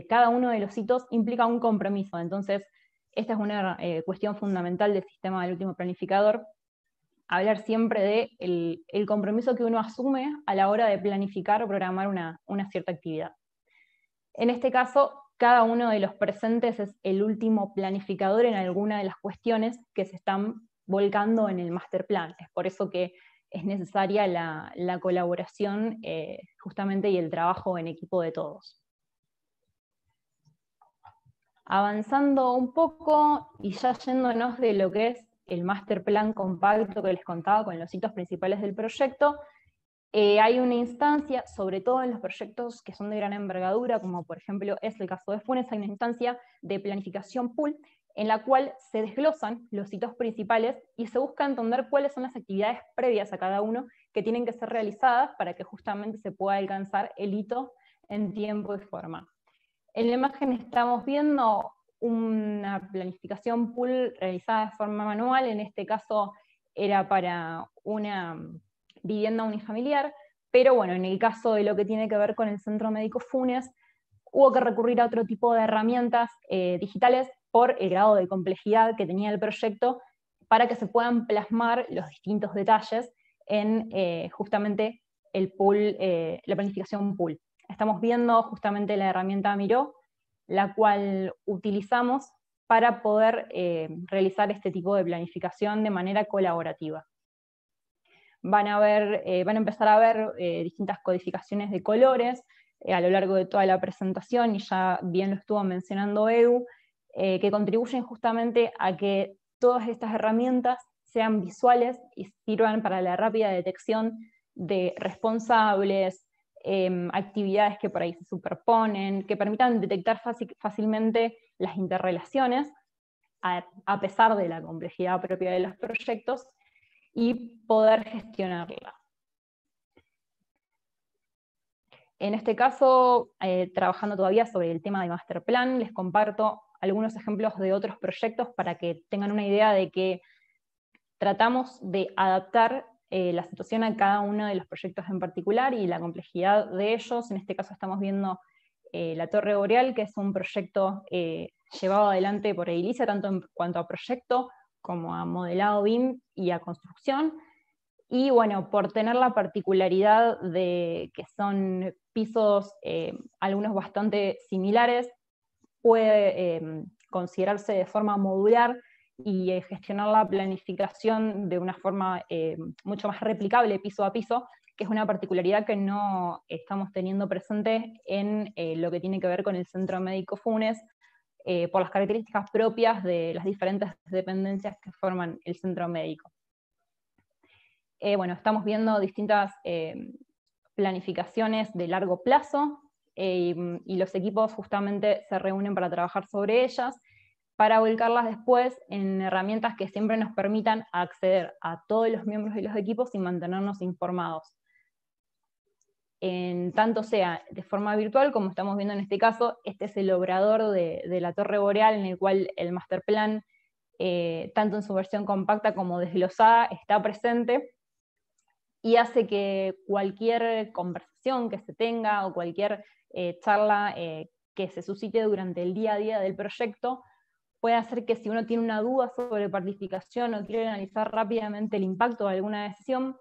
cada uno de los hitos implica un compromiso. Entonces, esta es una cuestión fundamental del sistema del último planificador, hablar siempre de el compromiso que uno asume a la hora de planificar o programar una cierta actividad. En este caso, cada uno de los presentes es el último planificador en alguna de las cuestiones que se están volcando en el master plan. Es por eso que es necesaria la colaboración justamente y el trabajo en equipo de todos. Avanzando un poco y ya yéndonos de lo que es el master plan compacto que les contaba con los hitos principales del proyecto, hay una instancia, sobre todo en los proyectos que son de gran envergadura, como por ejemplo es el caso de Funes, hay una instancia de planificación pool en la cual se desglosan los hitos principales y se busca entender cuáles son las actividades previas a cada uno que tienen que ser realizadas para que justamente se pueda alcanzar el hito en tiempo y forma. En la imagen estamos viendo una planificación pool realizada de forma manual, en este caso era para una vivienda unifamiliar, pero bueno, en el caso de lo que tiene que ver con el Centro Médico Funes, hubo que recurrir a otro tipo de herramientas digitales por el grado de complejidad que tenía el proyecto para que se puedan plasmar los distintos detalles en justamente el pool, la planificación pool. Estamos viendo justamente la herramienta Miro, la cual utilizamos para poder realizar este tipo de planificación de manera colaborativa. Van a empezar a ver distintas codificaciones de colores a lo largo de toda la presentación, y ya bien lo estuvo mencionando Edu, que contribuyen justamente a que todas estas herramientas sean visuales y sirvan para la rápida detección de responsables, actividades que por ahí se superponen, que permitan detectar fácilmente las interrelaciones, a pesar de la complejidad propia de los proyectos, y poder gestionarla. En este caso, trabajando todavía sobre el tema de Master Plan, les comparto algunos ejemplos de otros proyectos para que tengan una idea de que tratamos de adaptar la situación a cada uno de los proyectos en particular y la complejidad de ellos. En este caso estamos viendo la Torre Boreal, que es un proyecto llevado adelante por Edilicia, tanto en cuanto a proyecto como a modelado BIM y a construcción. Y bueno, por tener la particularidad de que son pisos, algunos bastante similares, puede considerarse de forma modular y gestionar la planificación de una forma mucho más replicable piso a piso, que es una particularidad que no estamos teniendo presente en lo que tiene que ver con el Centro Médico Funes, por las características propias de las diferentes dependencias que forman el centro médico. Bueno, estamos viendo distintas planificaciones de largo plazo, y los equipos justamente se reúnen para trabajar sobre ellas, para volcarlas después en herramientas que siempre nos permitan acceder a todos los miembros de los equipos y mantenernos informados. En tanto sea de forma virtual, como estamos viendo en este caso, este es el obrador de la Torre Boreal, en el cual el Master Plan, tanto en su versión compacta como desglosada, está presente, y hace que cualquier conversación que se tenga o cualquier charla que se suscite durante el día a día del proyecto puede hacer que si uno tiene una duda sobre planificación o quiere analizar rápidamente el impacto de alguna decisión,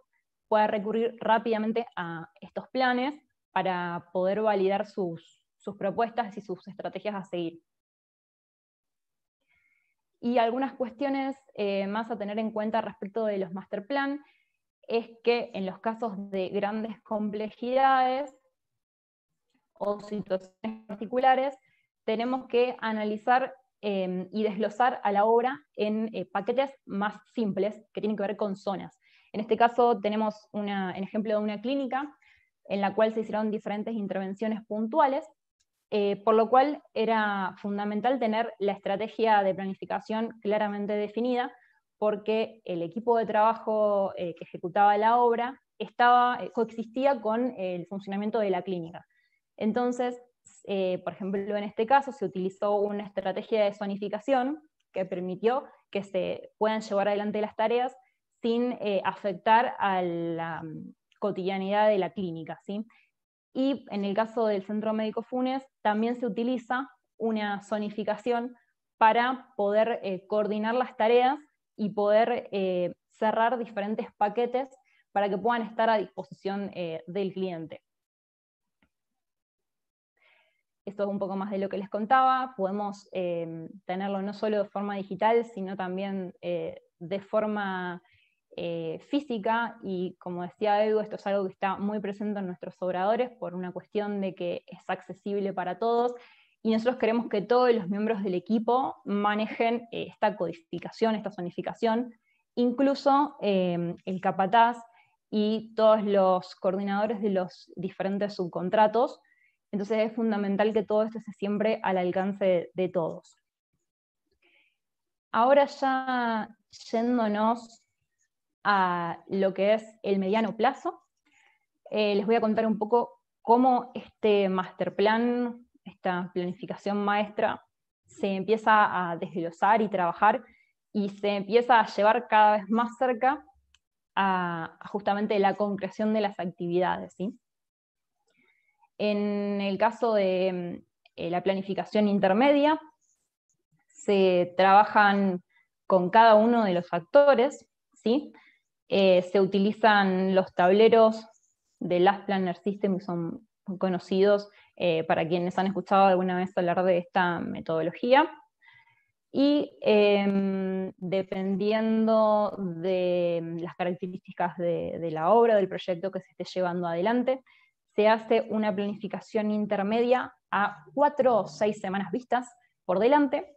pueda recurrir rápidamente a estos planes para poder validar sus propuestas y sus estrategias a seguir. Y algunas cuestiones más a tener en cuenta respecto de los master plan es que en los casos de grandes complejidades o situaciones particulares, tenemos que analizar y desglosar a la obra en paquetes más simples que tienen que ver con zonas. En este caso tenemos el ejemplo de una clínica en la cual se hicieron diferentes intervenciones puntuales, por lo cual era fundamental tener la estrategia de planificación claramente definida, porque el equipo de trabajo que ejecutaba la obra coexistía con el funcionamiento de la clínica. Entonces, por ejemplo, en este caso se utilizó una estrategia de zonificación que permitió que se puedan llevar adelante las tareas sin afectar a la cotidianidad de la clínica, ¿sí? Y en el caso del Centro Médico Funes también se utiliza una zonificación para poder coordinar las tareas y poder cerrar diferentes paquetes para que puedan estar a disposición del cliente. Esto es un poco más de lo que les contaba. Podemos tenerlo no solo de forma digital, sino también de forma física, y como decía Edu, esto es algo que está muy presente en nuestros obradores por una cuestión de que es accesible para todos, y nosotros queremos que todos los miembros del equipo manejen esta codificación, esta zonificación, incluso el capataz y todos los coordinadores de los diferentes subcontratos. Entonces es fundamental que todo esto esté siempre al alcance de todos. Ahora ya yéndonos a lo que es el mediano plazo, les voy a contar un poco cómo este master plan, esta planificación maestra, se empieza a desglosar y trabajar, y se empieza a llevar cada vez más cerca a justamente la concreción de las actividades, ¿sí? En el caso de la planificación intermedia, se trabajan con cada uno de los actores, ¿sí? Se utilizan los tableros de Last Planner System, que son conocidos para quienes han escuchado alguna vez hablar de esta metodología. Y dependiendo de las características de la obra, del proyecto que se esté llevando adelante, se hace una planificación intermedia a 4 o 6 semanas vistas por delante,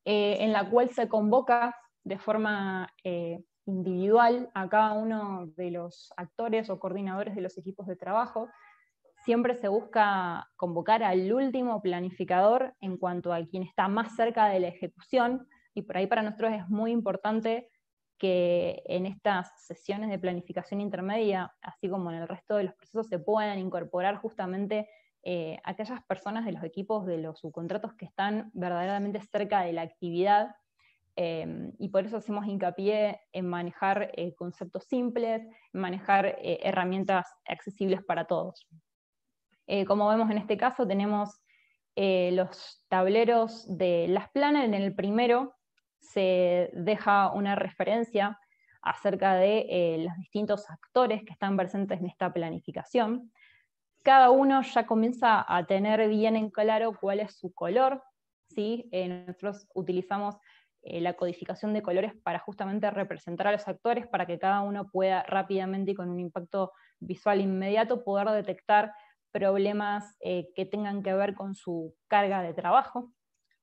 en la cual se convoca de forma individual a cada uno de los actores o coordinadores de los equipos de trabajo. Siempre se busca convocar al último planificador en cuanto a quien está más cerca de la ejecución, y por ahí para nosotros es muy importante que en estas sesiones de planificación intermedia, así como en el resto de los procesos, se puedan incorporar justamente aquellas personas de los equipos de los subcontratos que están verdaderamente cerca de la actividad, y por eso hacemos hincapié en manejar conceptos simples, en manejar herramientas accesibles para todos. Como vemos en este caso, tenemos los tableros de Last Planner. En el primero se deja una referencia acerca de los distintos actores que están presentes en esta planificación. Cada uno ya comienza a tener bien en claro cuál es su color, ¿sí? Nosotros utilizamos la codificación de colores para justamente representar a los actores, para que cada uno pueda rápidamente y con un impacto visual inmediato poder detectar problemas que tengan que ver con su carga de trabajo.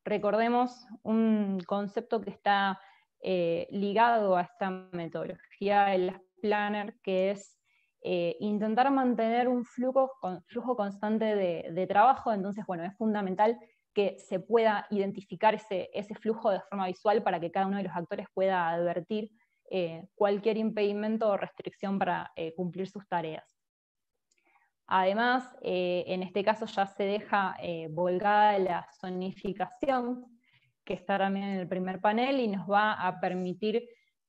Recordemos un concepto que está ligado a esta metodología del Last Planner, que es intentar mantener un flujo constante de trabajo. Entonces, bueno, es fundamental que se pueda identificar ese flujo de forma visual para que cada uno de los actores pueda advertir cualquier impedimento o restricción para cumplir sus tareas. Además, en este caso ya se deja volcada la zonificación, que está también en el primer panel, y nos va a permitir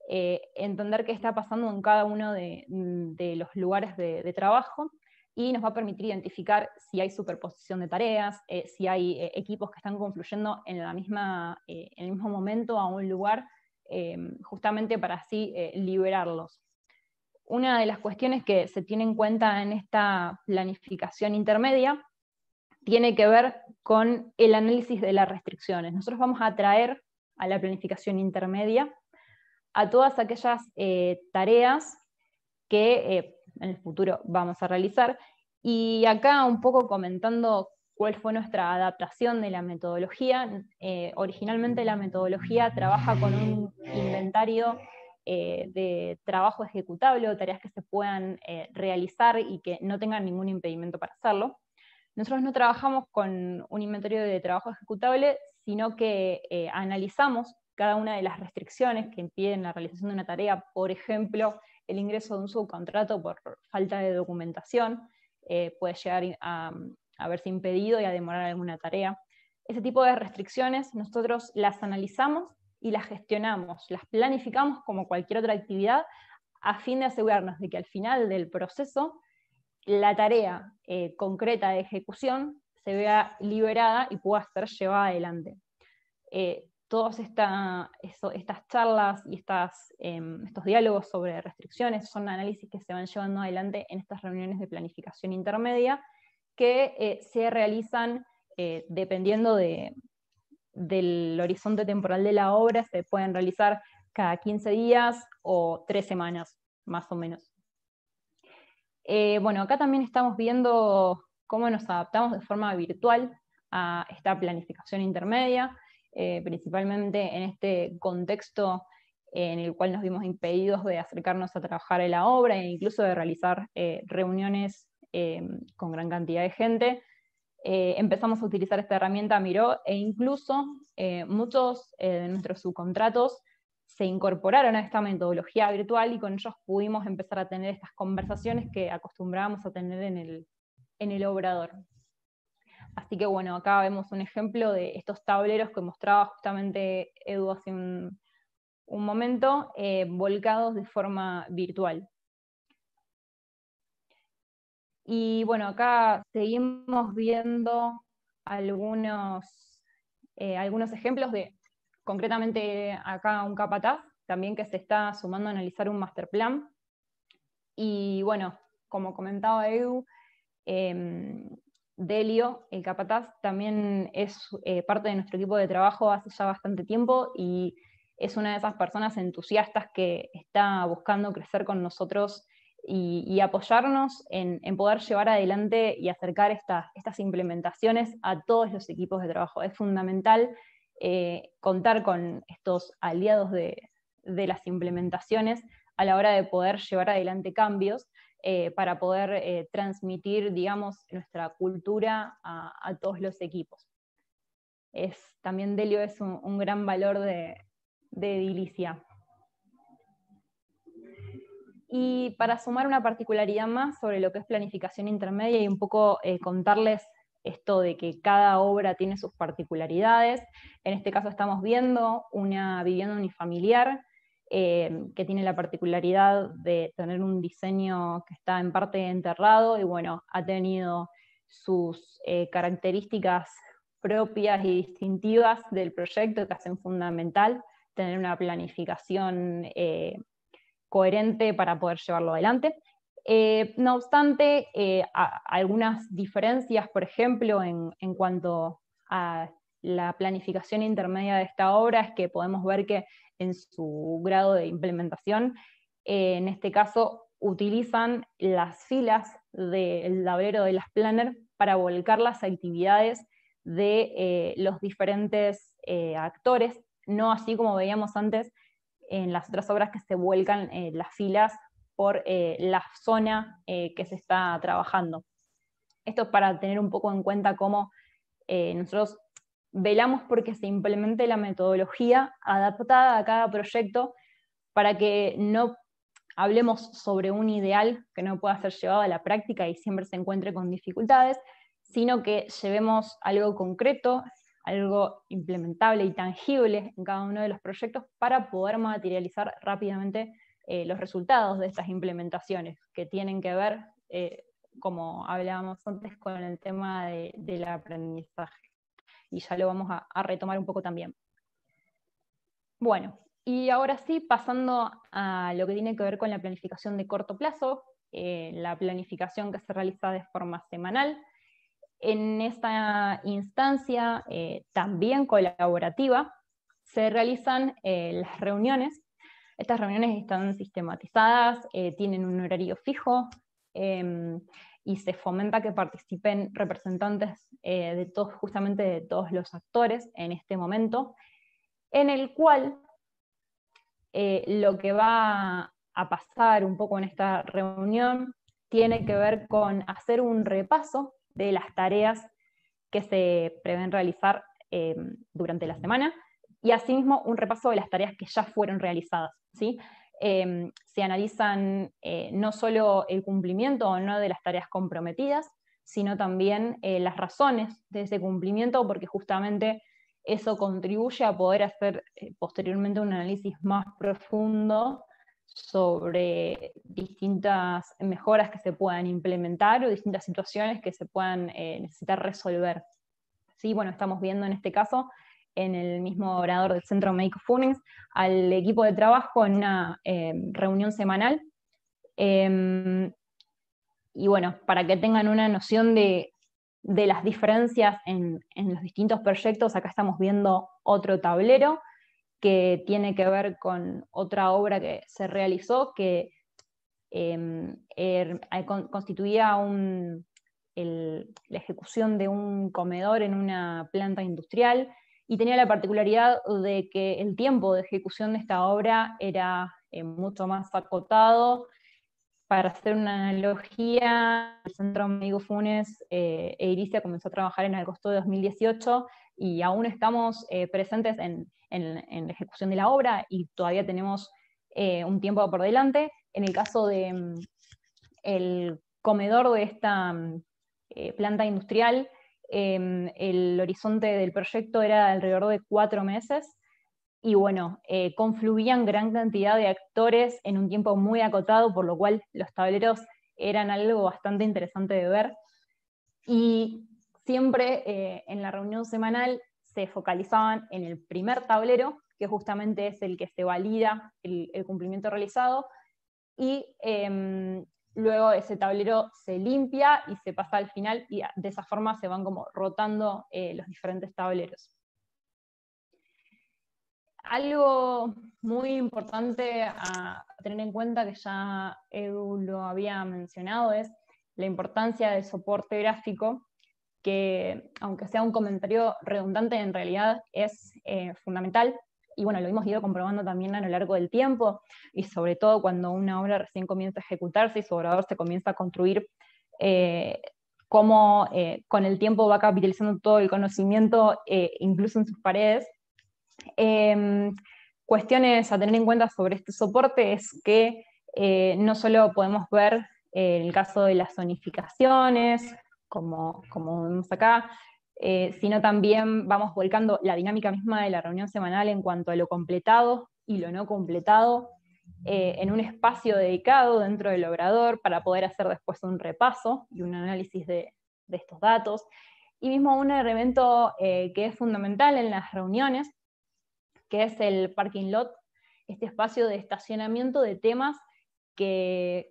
entender qué está pasando en cada uno de los lugares de trabajo, y nos va a permitir identificar si hay superposición de tareas, si hay equipos que están confluyendo en el mismo momento a un lugar, justamente para así liberarlos. Una de las cuestiones que se tiene en cuenta en esta planificación intermedia tiene que ver con el análisis de las restricciones. Nosotros vamos a traer a la planificación intermedia a todas aquellas tareas que en el futuro vamos a realizar, y acá un poco comentando cuál fue nuestra adaptación de la metodología. Originalmente la metodología trabaja con un inventario de trabajo ejecutable o tareas que se puedan realizar y que no tengan ningún impedimento para hacerlo. Nosotros no trabajamos con un inventario de trabajo ejecutable, sino que analizamos cada una de las restricciones que impiden la realización de una tarea. Por ejemplo, el ingreso de un subcontrato por falta de documentación puede llegar a verse impedido y a demorar alguna tarea. Ese tipo de restricciones nosotros las analizamos y las gestionamos, las planificamos como cualquier otra actividad, a fin de asegurarnos de que al final del proceso la tarea concreta de ejecución se vea liberada y pueda ser llevada adelante. todas estas charlas y estos diálogos sobre restricciones son análisis que se van llevando adelante en estas reuniones de planificación intermedia que se realizan dependiendo del horizonte temporal de la obra. Se pueden realizar cada 15 días o 3 semanas, más o menos. Bueno, acá también estamos viendo cómo nos adaptamos de forma virtual a esta planificación intermedia, principalmente en este contexto en el cual nos vimos impedidos de acercarnos a trabajar en la obra e incluso de realizar reuniones con gran cantidad de gente. Empezamos a utilizar esta herramienta Miro e incluso muchos de nuestros subcontratos se incorporaron a esta metodología virtual y con ellos pudimos empezar a tener estas conversaciones que acostumbrábamos a tener en el obrador. Así que bueno, acá vemos un ejemplo de estos tableros que mostraba justamente Edu hace un momento, volcados de forma virtual. Y bueno, acá seguimos viendo algunos ejemplos de, concretamente acá un capataz, también que se está sumando a analizar un master plan. Y bueno, como comentaba Edu, Delio, el capataz, también es parte de nuestro equipo de trabajo hace ya bastante tiempo y es una de esas personas entusiastas que está buscando crecer con nosotros y apoyarnos en poder llevar adelante y acercar estas implementaciones a todos los equipos de trabajo. Es fundamental contar con estos aliados de las implementaciones a la hora de poder llevar adelante cambios, para poder transmitir, digamos, nuestra cultura a todos los equipos. También Delio es un gran valor de edilicia. Y para sumar una particularidad más sobre lo que es planificación intermedia y un poco contarles esto de que cada obra tiene sus particularidades, en este caso estamos viendo una vivienda unifamiliar que tiene la particularidad de tener un diseño que está en parte enterrado y bueno, ha tenido sus características propias y distintivas del proyecto que hacen fundamental tener una planificación coherente para poder llevarlo adelante. No obstante, algunas diferencias, por ejemplo, en cuanto a la planificación intermedia de esta obra, es que podemos ver que en su grado de implementación, en este caso, utilizan las filas del tablero de las planners para volcar las actividades de los diferentes actores, no así como veíamos antes en las otras obras que se vuelcan las filas por la zona que se está trabajando. Esto es para tener un poco en cuenta cómo nosotros velamos porque se implemente la metodología adaptada a cada proyecto para que no hablemos sobre un ideal que no pueda ser llevado a la práctica y siempre se encuentre con dificultades, sino que llevemos algo concreto, algo implementable y tangible en cada uno de los proyectos para poder materializar rápidamente los resultados de estas implementaciones, que tienen que ver, como hablábamos antes, con el tema del aprendizaje. Y ya lo vamos a retomar un poco también. Bueno, y ahora sí, pasando a lo que tiene que ver con la planificación de corto plazo, la planificación que se realiza de forma semanal. En esta instancia, también colaborativa, se realizan las reuniones. Estas reuniones están sistematizadas, tienen un horario fijo, y se fomenta que participen representantes justamente de todos los actores en este momento, en el cual lo que va a pasar un poco en esta reunión tiene que ver con hacer un repaso de las tareas que se prevén realizar durante la semana, y asimismo un repaso de las tareas que ya fueron realizadas, ¿sí? Se analizan no solo el cumplimiento o no de las tareas comprometidas, sino también las razones de ese cumplimiento, porque justamente eso contribuye a poder hacer posteriormente un análisis más profundo sobre distintas mejoras que se puedan implementar o distintas situaciones que se puedan necesitar resolver. ¿Sí? Bueno, estamos viendo en este caso en el mismo obrador del Centro Médico Funes al equipo de trabajo en una reunión semanal. Y bueno, para que tengan una noción de las diferencias en los distintos proyectos, acá estamos viendo otro tablero que tiene que ver con otra obra que se realizó, que constituía la ejecución de un comedor en una planta industrial, y tenía la particularidad de que el tiempo de ejecución de esta obra era mucho más acotado. Para hacer una analogía, el Centro Médico Funes Edilicia comenzó a trabajar en agosto de 2018 y aún estamos presentes en la ejecución de la obra y todavía tenemos un tiempo por delante. En el caso de el comedor de esta planta industrial, el horizonte del proyecto era alrededor de 4 meses, y bueno, confluían gran cantidad de actores en un tiempo muy acotado, por lo cual los tableros eran algo bastante interesante de ver. Y siempre en la reunión semanal se focalizaban en el primer tablero, que justamente es el que se valida el cumplimiento realizado, y luego ese tablero se limpia y se pasa al final, y de esa forma se van como rotando los diferentes tableros. Algo muy importante a tener en cuenta, que ya Edu lo había mencionado, es la importancia del soporte gráfico, que aunque sea un comentario redundante, en realidad es fundamental. Y bueno, lo hemos ido comprobando también a lo largo del tiempo, y sobre todo cuando una obra recién comienza a ejecutarse y su obrador se comienza a construir, cómo con el tiempo va capitalizando todo el conocimiento, incluso en sus paredes. Cuestiones a tener en cuenta sobre este soporte es que no solo podemos ver el caso de las zonificaciones, como vemos acá, sino también vamos volcando la dinámica misma de la reunión semanal en cuanto a lo completado y lo no completado, en un espacio dedicado dentro del obrador para poder hacer después un repaso y un análisis de estos datos. Y mismo un elemento que es fundamental en las reuniones, que es el parking lot, este espacio de estacionamiento de temas que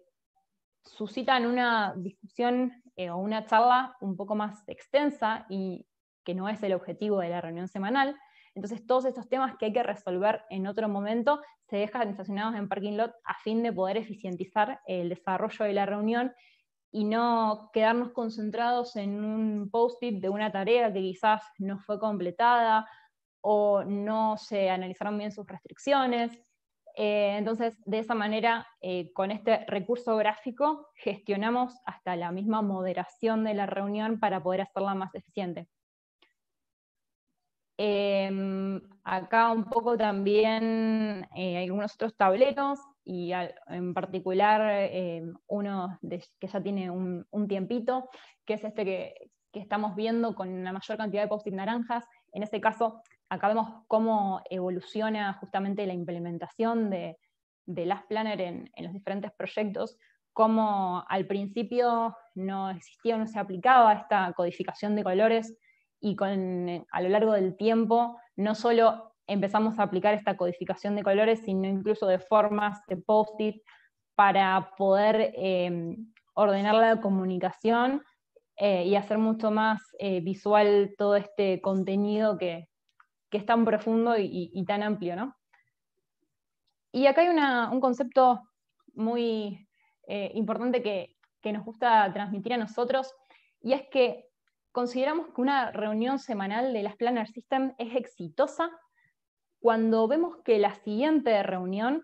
suscitan una discusión o una charla un poco más extensa y que no es el objetivo de la reunión semanal. Entonces todos estos temas que hay que resolver en otro momento se dejan estacionados en parking lot a fin de poder eficientizar el desarrollo de la reunión y no quedarnos concentrados en un post-it de una tarea que quizás no fue completada o no se analizaron bien sus restricciones. Entonces, de esa manera, con este recurso gráfico, gestionamos hasta la misma moderación de la reunión para poder hacerla más eficiente. Acá un poco también hay algunos otros tableros, y en particular uno que ya tiene un tiempito, que es este que estamos viendo con la mayor cantidad de post-it naranjas. En este caso, acá vemos cómo evoluciona justamente la implementación de Last Planner en los diferentes proyectos, cómo al principio no existía o no se aplicaba esta codificación de colores, y a lo largo del tiempo no solo empezamos a aplicar esta codificación de colores, sino incluso de formas, de post-it, para poder ordenar la comunicación y hacer mucho más visual todo este contenido que es tan profundo y tan amplio, ¿no? Y acá hay un concepto muy importante que nos gusta transmitir a nosotros, y es que consideramos que una reunión semanal de Last Planner System es exitosa cuando vemos que la siguiente reunión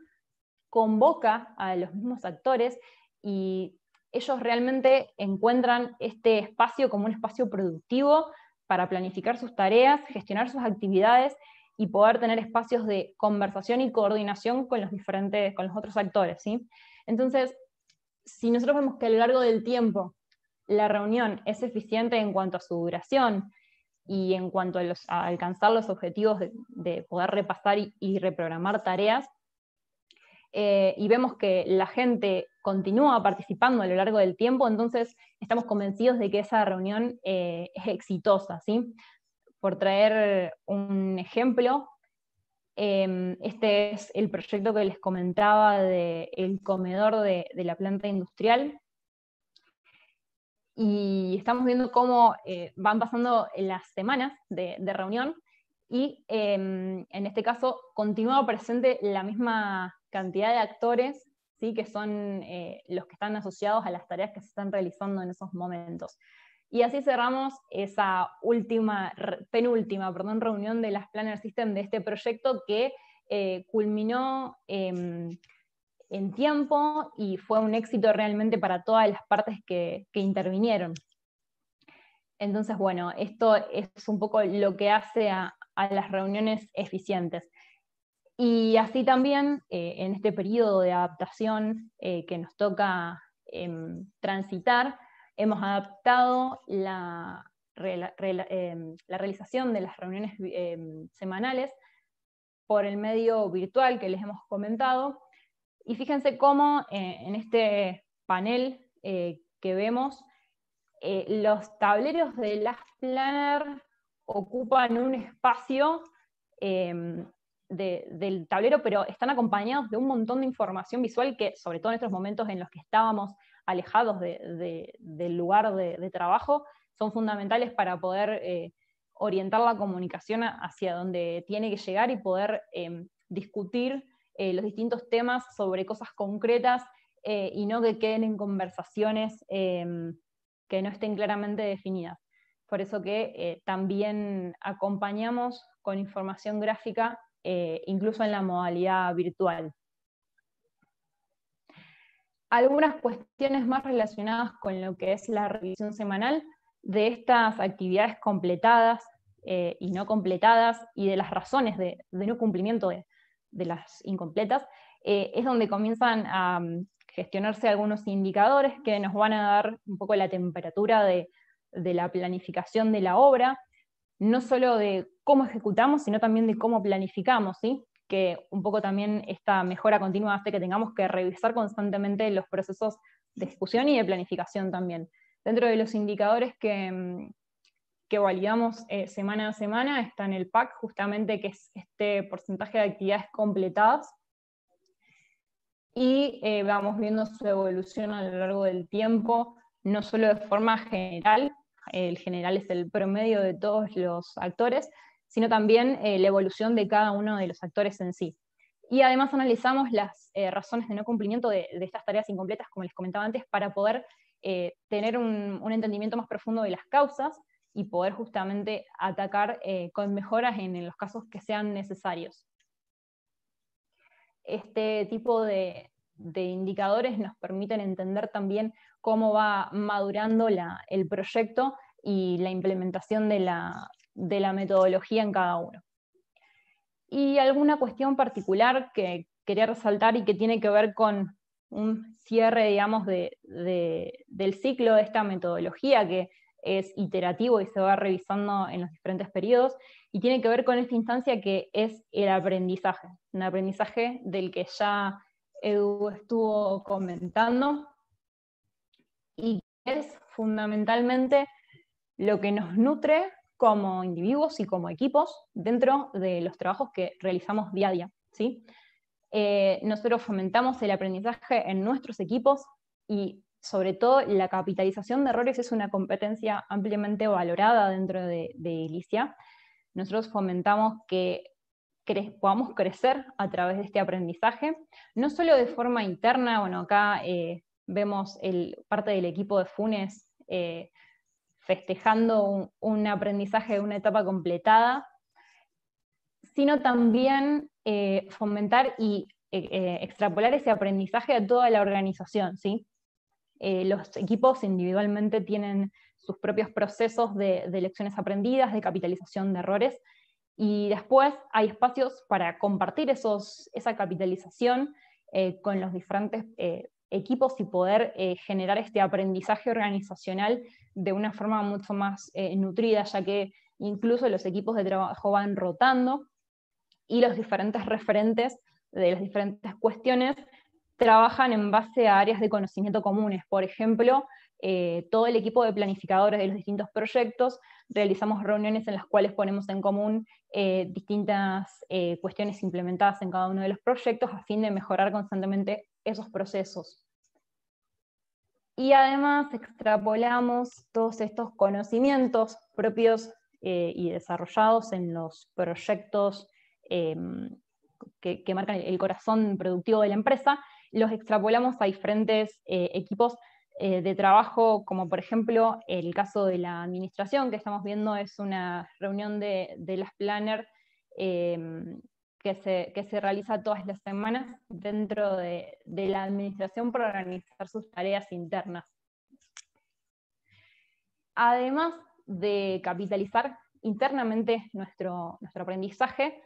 convoca a los mismos actores y ellos realmente encuentran este espacio como un espacio productivo para planificar sus tareas, gestionar sus actividades y poder tener espacios de conversación y coordinación con los otros actores, ¿sí? Entonces, si nosotros vemos que a lo largo del tiempo la reunión es eficiente en cuanto a su duración y en cuanto a alcanzar los objetivos de poder repasar y reprogramar tareas, y vemos que la gente continúa participando a lo largo del tiempo, entonces estamos convencidos de que esa reunión es exitosa, ¿sí? por traer un ejemplo, este es el proyecto que les comentaba del comedor de la planta industrial. Y estamos viendo cómo van pasando las semanas de reunión y en este caso continúa presente la misma cantidad de actores, ¿sí? Que son los que están asociados a las tareas que se están realizando en esos momentos. Y así cerramos esa penúltima reunión de las Planner System de este proyecto que culminó en tiempo y fue un éxito realmente para todas las partes que intervinieron. Entonces, bueno, esto es un poco lo que hace a las reuniones eficientes. Y así también, en este periodo de adaptación que nos toca transitar, hemos adaptado la realización de las reuniones semanales por el medio virtual que les hemos comentado. Y fíjense cómo en este panel que vemos, los tableros de las Planner ocupan un espacio del tablero, pero están acompañados de un montón de información visual que, sobre todo en estos momentos en los que estábamos alejados del lugar de trabajo, son fundamentales para poder orientar la comunicación hacia donde tiene que llegar y poder discutir los distintos temas sobre cosas concretas y no que queden en conversaciones que no estén claramente definidas. Por eso que también acompañamos con información gráfica, incluso en la modalidad virtual. Algunas cuestiones más relacionadas con lo que es la revisión semanal de estas actividades completadas y no completadas y de las razones de no cumplimiento de las incompletas, es donde comienzan a gestionarse algunos indicadores que nos van a dar un poco la temperatura de la planificación de la obra, no solo de cómo ejecutamos, sino también de cómo planificamos, ¿sí? Que un poco también esta mejora continua hace que tengamos que revisar constantemente los procesos de ejecución y de planificación también. Dentro de los indicadores que validamos semana a semana está en el PAC, justamente, que es este porcentaje de actividades completadas, y vamos viendo su evolución a lo largo del tiempo, no solo de forma general, el general es el promedio de todos los actores, sino también la evolución de cada uno de los actores en sí. Y además analizamos las razones de no cumplimiento de estas tareas incompletas, como les comentaba antes, para poder tener un entendimiento más profundo de las causas y poder justamente atacar con mejoras en los casos que sean necesarios. Este tipo de indicadores nos permiten entender también cómo va madurando el proyecto y la implementación de la metodología en cada uno. Y alguna cuestión particular que quería resaltar y que tiene que ver con un cierre, digamos, del ciclo de esta metodología, que es iterativo y se va revisando en los diferentes periodos, y tiene que ver con esta instancia que es el aprendizaje, un aprendizaje del que ya Edu estuvo comentando, y que es fundamentalmente lo que nos nutre como individuos y como equipos dentro de los trabajos que realizamos día a día, ¿sí? Nosotros fomentamos el aprendizaje en nuestros equipos y sobre todo la capitalización de errores es una competencia ampliamente valorada dentro de ILICIA. Nosotros fomentamos que podamos crecer a través de este aprendizaje, no solo de forma interna, bueno, acá vemos parte del equipo de FUNES festejando un aprendizaje de una etapa completada, sino también fomentar y extrapolar ese aprendizaje a toda la organización, ¿sí? Los equipos individualmente tienen sus propios procesos de lecciones aprendidas, de capitalización de errores, y después hay espacios para compartir esa capitalización con los diferentes equipos y poder generar este aprendizaje organizacional de una forma mucho más nutrida, ya que incluso los equipos de trabajo van rotando y los diferentes referentes de las diferentes cuestiones trabajan en base a áreas de conocimiento comunes. Por ejemplo, todo el equipo de planificadores de los distintos proyectos realizamos reuniones en las cuales ponemos en común distintas cuestiones implementadas en cada uno de los proyectos a fin de mejorar constantemente esos procesos. Y además extrapolamos todos estos conocimientos propios y desarrollados en los proyectos que marcan el corazón productivo de la empresa, los extrapolamos a diferentes equipos de trabajo, como por ejemplo el caso de la administración que estamos viendo es una reunión de las planners que se realiza todas las semanas dentro de la administración para organizar sus tareas internas. Además de capitalizar internamente nuestro aprendizaje,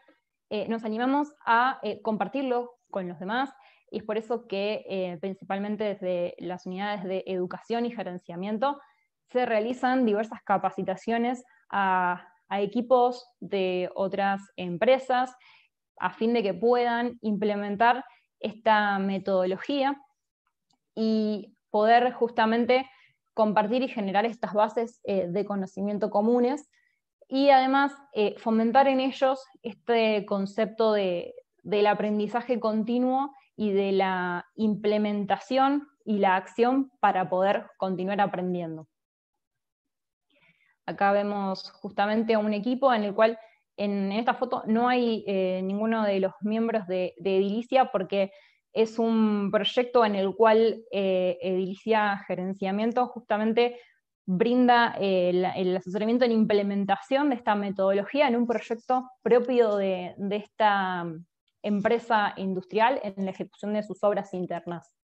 nos animamos a compartirlo con los demás, y es por eso que principalmente desde las unidades de educación y gerenciamiento se realizan diversas capacitaciones a equipos de otras empresas a fin de que puedan implementar esta metodología y poder justamente compartir y generar estas bases de conocimiento comunes, y además fomentar en ellos este concepto del aprendizaje continuo y de la implementación y la acción para poder continuar aprendiendo. Acá vemos justamente un equipo en el cual en esta foto no hay ninguno de los miembros de Edilicia, porque es un proyecto en el cual Edilicia Gerenciamiento justamente brinda el asesoramiento en implementación de esta metodología en un proyecto propio de esta empresa industrial en la ejecución de sus obras internas.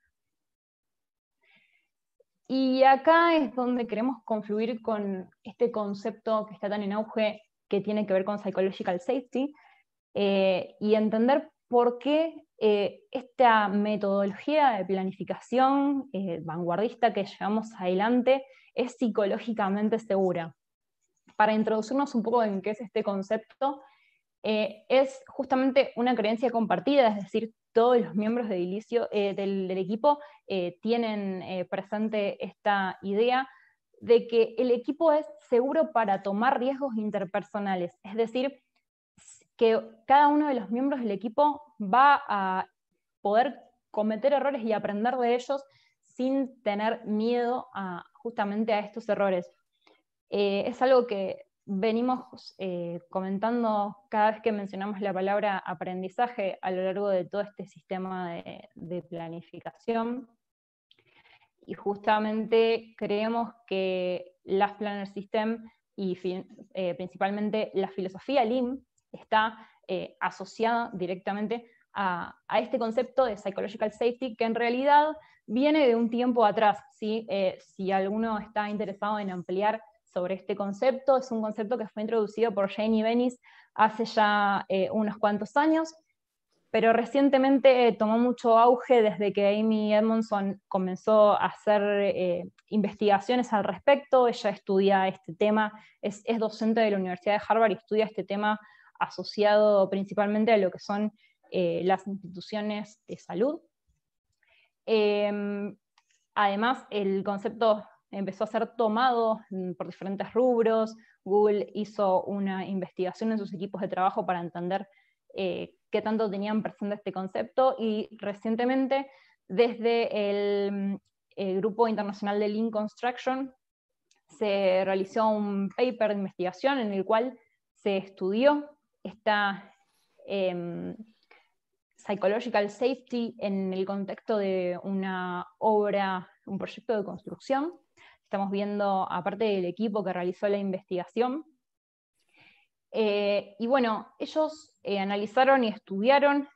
Y acá es donde queremos confluir con este concepto que está tan en auge, que tiene que ver con psychological safety, y entender por qué esta metodología de planificación vanguardista que llevamos adelante es psicológicamente segura. Para introducirnos un poco en qué es este concepto, es justamente una creencia compartida, es decir, todos los miembros de Edilicio, del equipo tienen presente esta idea de que el equipo es seguro para tomar riesgos interpersonales, es decir, que cada uno de los miembros del equipo va a poder cometer errores y aprender de ellos sin tener miedo justamente a estos errores. Es algo que venimos comentando cada vez que mencionamos la palabra aprendizaje a lo largo de todo este sistema de planificación. Y justamente creemos que las Planner System y principalmente la filosofía Lean está asociada directamente a este concepto de psychological safety, que en realidad viene de un tiempo atrás, ¿sí? Si alguno está interesado en ampliar sobre este concepto, es un concepto que fue introducido por Janie Bennis hace ya unos cuantos años, pero recientemente tomó mucho auge desde que Amy Edmondson comenzó a hacer investigaciones al respecto. Ella estudia este tema, es docente de la Universidad de Harvard y estudia este tema asociado principalmente a lo que son las instituciones de salud. Además, el concepto empezó a ser tomado por diferentes rubros. Google hizo una investigación en sus equipos de trabajo para entender qué tanto tenían presente este concepto, y recientemente desde el Grupo Internacional de Lean Construction se realizó un paper de investigación en el cual se estudió esta psychological safety en el contexto de una obra, un proyecto de construcción. Estamos viendo, aparte del equipo que realizó la investigación, y bueno, ellos analizaron y estudiaron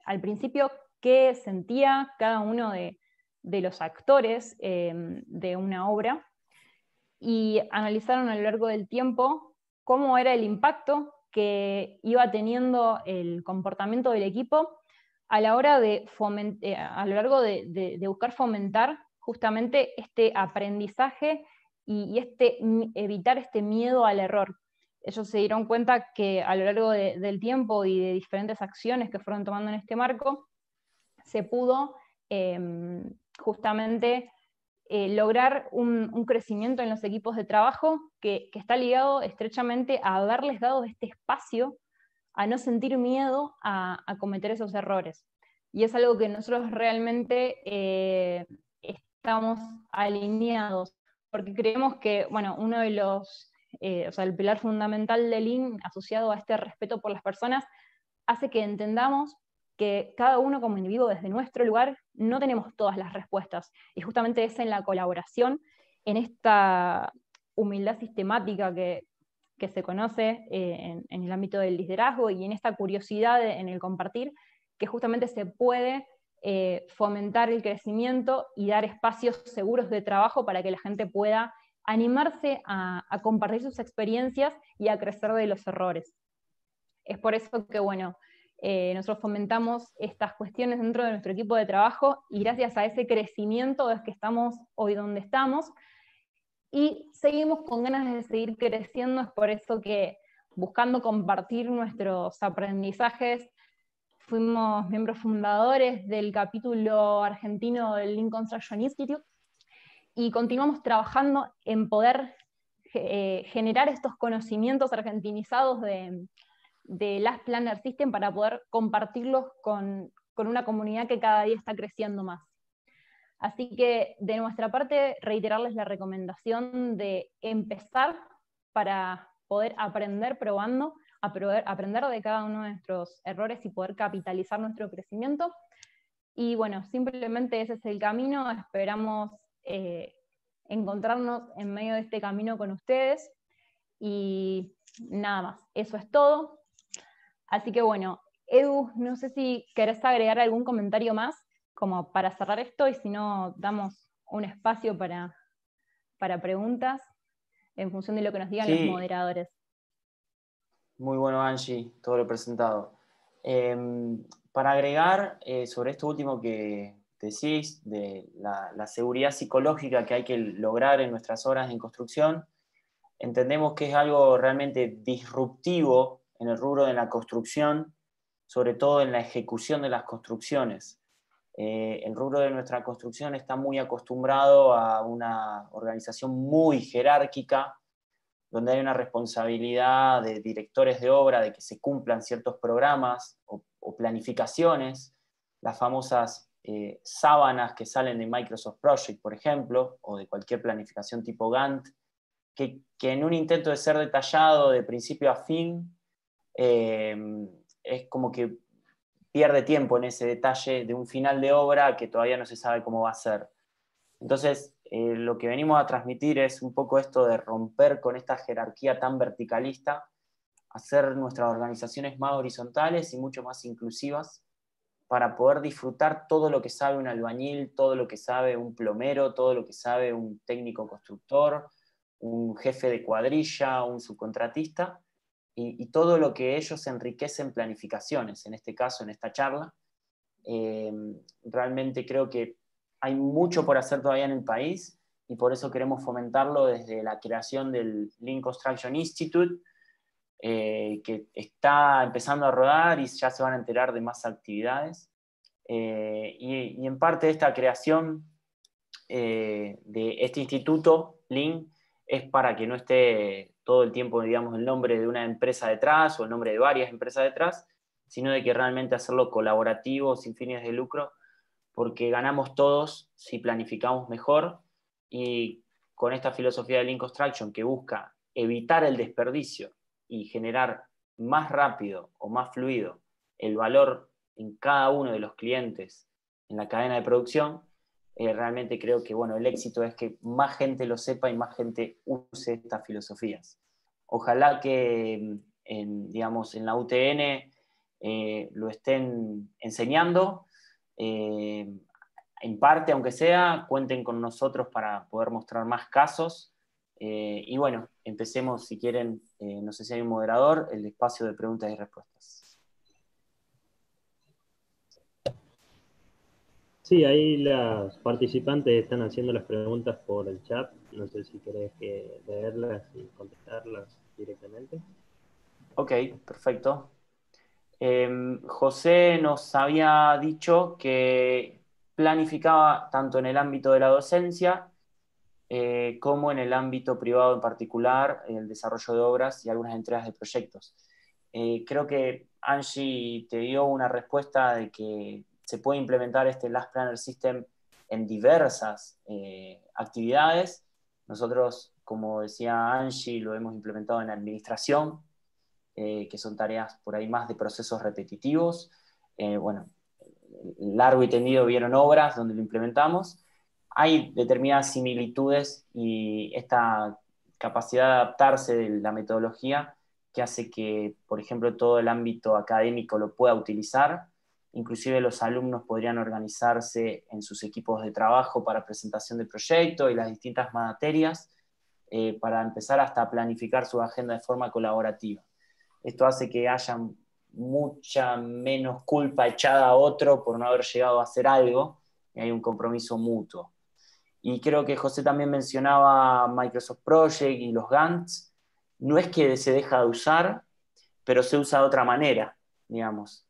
al principio qué sentía cada uno de los actores de una obra, y analizaron a lo largo del tiempo cómo era el impacto que iba teniendo el comportamiento del equipo a la hora de a lo largo de buscar fomentar justamente este aprendizaje y evitar este miedo al error. Ellos se dieron cuenta que a lo largo del tiempo y de diferentes acciones que fueron tomando en este marco, se pudo justamente lograr un crecimiento en los equipos de trabajo que está ligado estrechamente a haberles dado este espacio, a no sentir miedo a cometer esos errores. Y es algo que nosotros realmente estamos alineados, porque creemos que, bueno, uno de los, o sea, el pilar fundamental del Lean asociado a este respeto por las personas hace que entendamos que cada uno como individuo desde nuestro lugar no tenemos todas las respuestas. Y justamente es en la colaboración, en esta humildad sistemática que se conoce en el ámbito del liderazgo y en esta curiosidad en el compartir, que justamente se puede fomentar el crecimiento y dar espacios seguros de trabajo para que la gente pueda animarse a compartir sus experiencias y a crecer de los errores. Es por eso que, bueno, nosotros fomentamos estas cuestiones dentro de nuestro equipo de trabajo y gracias a ese crecimiento es que estamos hoy donde estamos y seguimos con ganas de seguir creciendo. Es por eso que, buscando compartir nuestros aprendizajes, fuimos miembros fundadores del capítulo argentino del Lean Construction Institute y continuamos trabajando en poder generar estos conocimientos argentinizados de las Planner System para poder compartirlos con una comunidad que cada día está creciendo más. Así que de nuestra parte, reiterarles la recomendación de empezar para poder aprender probando, aprender de cada uno de nuestros errores y poder capitalizar nuestro crecimiento. Y bueno, simplemente ese es el camino. Esperamos encontrarnos en medio de este camino con ustedes. Y nada más, eso es todo. Así que bueno, Edu, no sé si querés agregar algún comentario más como para cerrar esto, y si no, damos un espacio para preguntas en función de lo que nos digan los moderadores. Muy bueno, Angie, todo lo presentado. Para agregar sobre esto último que decís, de la seguridad psicológica que hay que lograr en nuestras obras en construcción, entendemos que es algo realmente disruptivo en el rubro de la construcción, sobre todo en la ejecución de las construcciones. El rubro de nuestra construcción está muy acostumbrado a una organización muy jerárquica, donde hay una responsabilidad de directores de obra, de que se cumplan ciertos programas o planificaciones, las famosas sábanas que salen de Microsoft Project, por ejemplo, o de cualquier planificación tipo Gantt, que en un intento de ser detallado de principio a fin, es como que pierde tiempo en ese detalle de un final de obra que todavía no se sabe cómo va a ser. Entonces, lo que venimos a transmitir es un poco esto de romper con esta jerarquía tan verticalista, hacer nuestras organizaciones más horizontales y mucho más inclusivas para poder disfrutar todo lo que sabe un albañil, todo lo que sabe un plomero, todo lo que sabe un técnico constructor, un jefe de cuadrilla, un subcontratista, y todo lo que ellos enriquecen planificaciones, en este caso, en esta charla. Realmente creo que hay mucho por hacer todavía en el país y por eso queremos fomentarlo desde la creación del Lean Construction Institute, que está empezando a rodar y ya se van a enterar de más actividades. Y en parte de esta creación de este instituto, Lean, es para que no esté todo el tiempo, digamos, el nombre de una empresa detrás o el nombre de varias empresas detrás, sino de que realmente hacerlo colaborativo, sin fines de lucro, porque ganamos todos si planificamos mejor, y con esta filosofía de Lean Construction que busca evitar el desperdicio y generar más rápido o más fluido el valor en cada uno de los clientes en la cadena de producción, realmente creo que bueno, el éxito es que más gente lo sepa y más gente use estas filosofías. Ojalá que digamos, en la UTN lo estén enseñando, en parte, aunque sea, cuenten con nosotros para poder mostrar más casos. Y bueno, empecemos, si quieren, no sé si hay un moderador, el espacio de preguntas y respuestas. Sí, ahí las participantes están haciendo las preguntas por el chat. No sé si querés leerlas y contestarlas directamente. Ok, perfecto. José nos había dicho que planificaba tanto en el ámbito de la docencia como en el ámbito privado en particular, el desarrollo de obras y algunas entregas de proyectos. Creo que Angie te dio una respuesta de que se puede implementar este Last Planner System en diversas actividades. Nosotros, como decía Angie, lo hemos implementado en administración, que son tareas por ahí más de procesos repetitivos. Bueno, largo y tendido vieron obras donde lo implementamos. Hay determinadas similitudes y esta capacidad de adaptarse de la metodología que hace que, por ejemplo, todo el ámbito académico lo pueda utilizar. Inclusive los alumnos podrían organizarse en sus equipos de trabajo para presentación de proyectos y las distintas materias para empezar hasta a planificar su agenda de forma colaborativa. Esto hace que haya mucha menos culpa echada a otro por no haber llegado a hacer algo, y hay un compromiso mutuo. Y creo que José también mencionaba Microsoft Project y los Gantz. No es que se deja de usar, pero se usa de otra manera, digamos.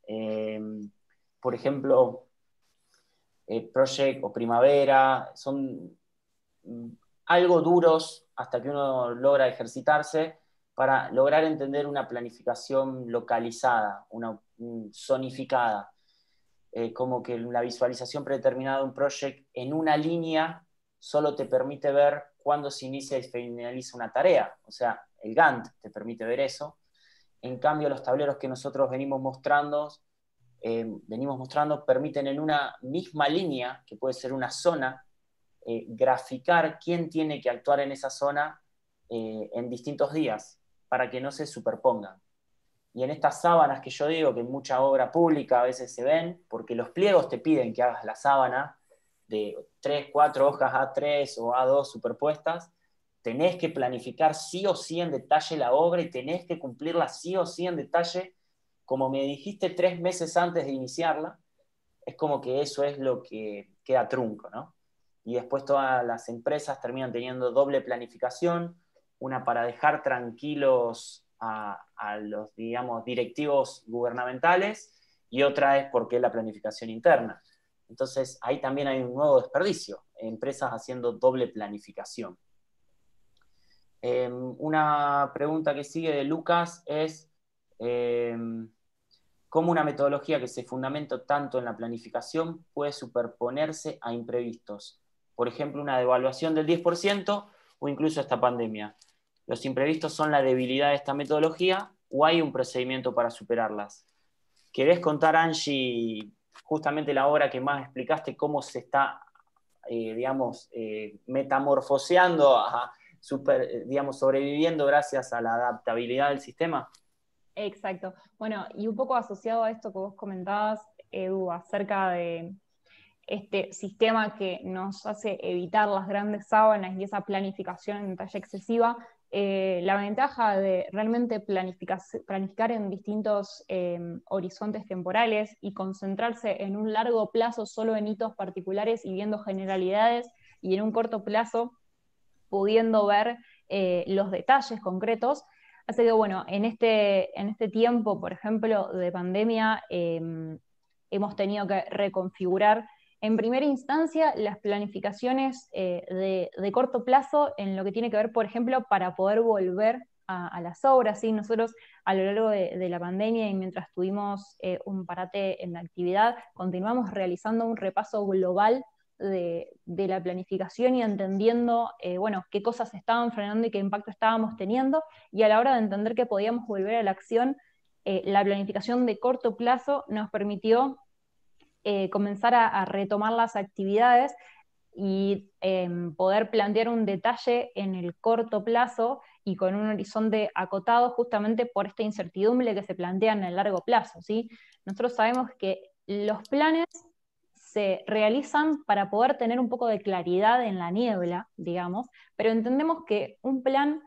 Por ejemplo, Project o Primavera son algo duros hasta que uno logra ejercitarse para lograr entender una planificación localizada, una zonificada, como que la visualización predeterminada de un project en una línea solo te permite ver cuándo se inicia y finaliza una tarea, o sea, el Gantt te permite ver eso. En cambio, los tableros que nosotros venimos mostrando permiten en una misma línea, que puede ser una zona, graficar quién tiene que actuar en esa zona en distintos días, para que no se superpongan. Y en estas sábanas que yo digo que en mucha obra pública a veces se ven, porque los pliegos te piden que hagas la sábana de 3, 4 hojas A3 o A2 superpuestas, tenés que planificar sí o sí en detalle la obra y tenés que cumplirla sí o sí en detalle, como me dijiste 3 meses antes de iniciarla. Es como que eso es lo que queda trunco, ¿no? Y después todas las empresas terminan teniendo doble planificación, una para dejar tranquilos a los, digamos, directivos gubernamentales, y otra es porque es la planificación interna. Entonces, ahí también hay un nuevo desperdicio, empresas haciendo doble planificación. Una pregunta que sigue de Lucas es ¿cómo una metodología que se fundamenta tanto en la planificación puede superponerse a imprevistos? Por ejemplo, una devaluación del 10% o incluso esta pandemia. ¿Los imprevistos son la debilidad de esta metodología o hay un procedimiento para superarlas? ¿Querés contar, Angie, justamente la obra que más explicaste, cómo se está, metamorfoseando, digamos, sobreviviendo gracias a la adaptabilidad del sistema? Exacto. Bueno, y un poco asociado a esto que vos comentabas, Edu, acerca de este sistema que nos hace evitar las grandes sábanas y esa planificación en detalle excesiva, la ventaja de realmente planificar en distintos horizontes temporales y concentrarse en un largo plazo solo en hitos particulares y viendo generalidades, y en un corto plazo pudiendo ver los detalles concretos, hace que, bueno, en este tiempo, por ejemplo, de pandemia, hemos tenido que reconfigurar en primera instancia las planificaciones de corto plazo en lo que tiene que ver, por ejemplo, para poder volver a las obras. ¿Sí? Nosotros a lo largo de la pandemia y mientras tuvimos un parate en la actividad, continuamos realizando un repaso global de la planificación y entendiendo bueno, qué cosas estaban frenando y qué impacto estábamos teniendo, y a la hora de entender que podíamos volver a la acción, la planificación de corto plazo nos permitió comenzar a retomar las actividades y poder plantear un detalle en el corto plazo y con un horizonte acotado, justamente por esta incertidumbre que se plantea en el largo plazo, ¿sí? Nosotros sabemos que los planes se realizan para poder tener un poco de claridad en la niebla, digamos, pero entendemos que un plan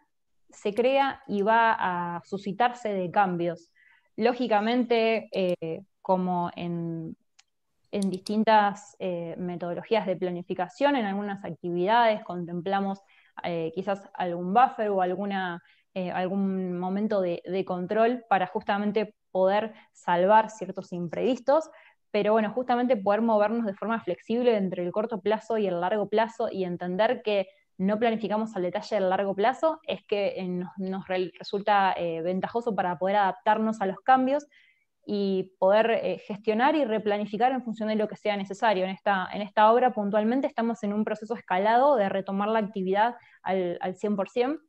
se crea y va a suscitarse de cambios. Lógicamente, como en distintas metodologías de planificación, en algunas actividades contemplamos quizás algún buffer o algún momento de control para justamente poder salvar ciertos imprevistos, pero bueno, justamente poder movernos de forma flexible entre el corto plazo y el largo plazo y entender que no planificamos al detalle a largo plazo, es que resulta ventajoso para poder adaptarnos a los cambios y poder gestionar y replanificar en función de lo que sea necesario. En esta obra puntualmente estamos en un proceso escalado de retomar la actividad al 100%,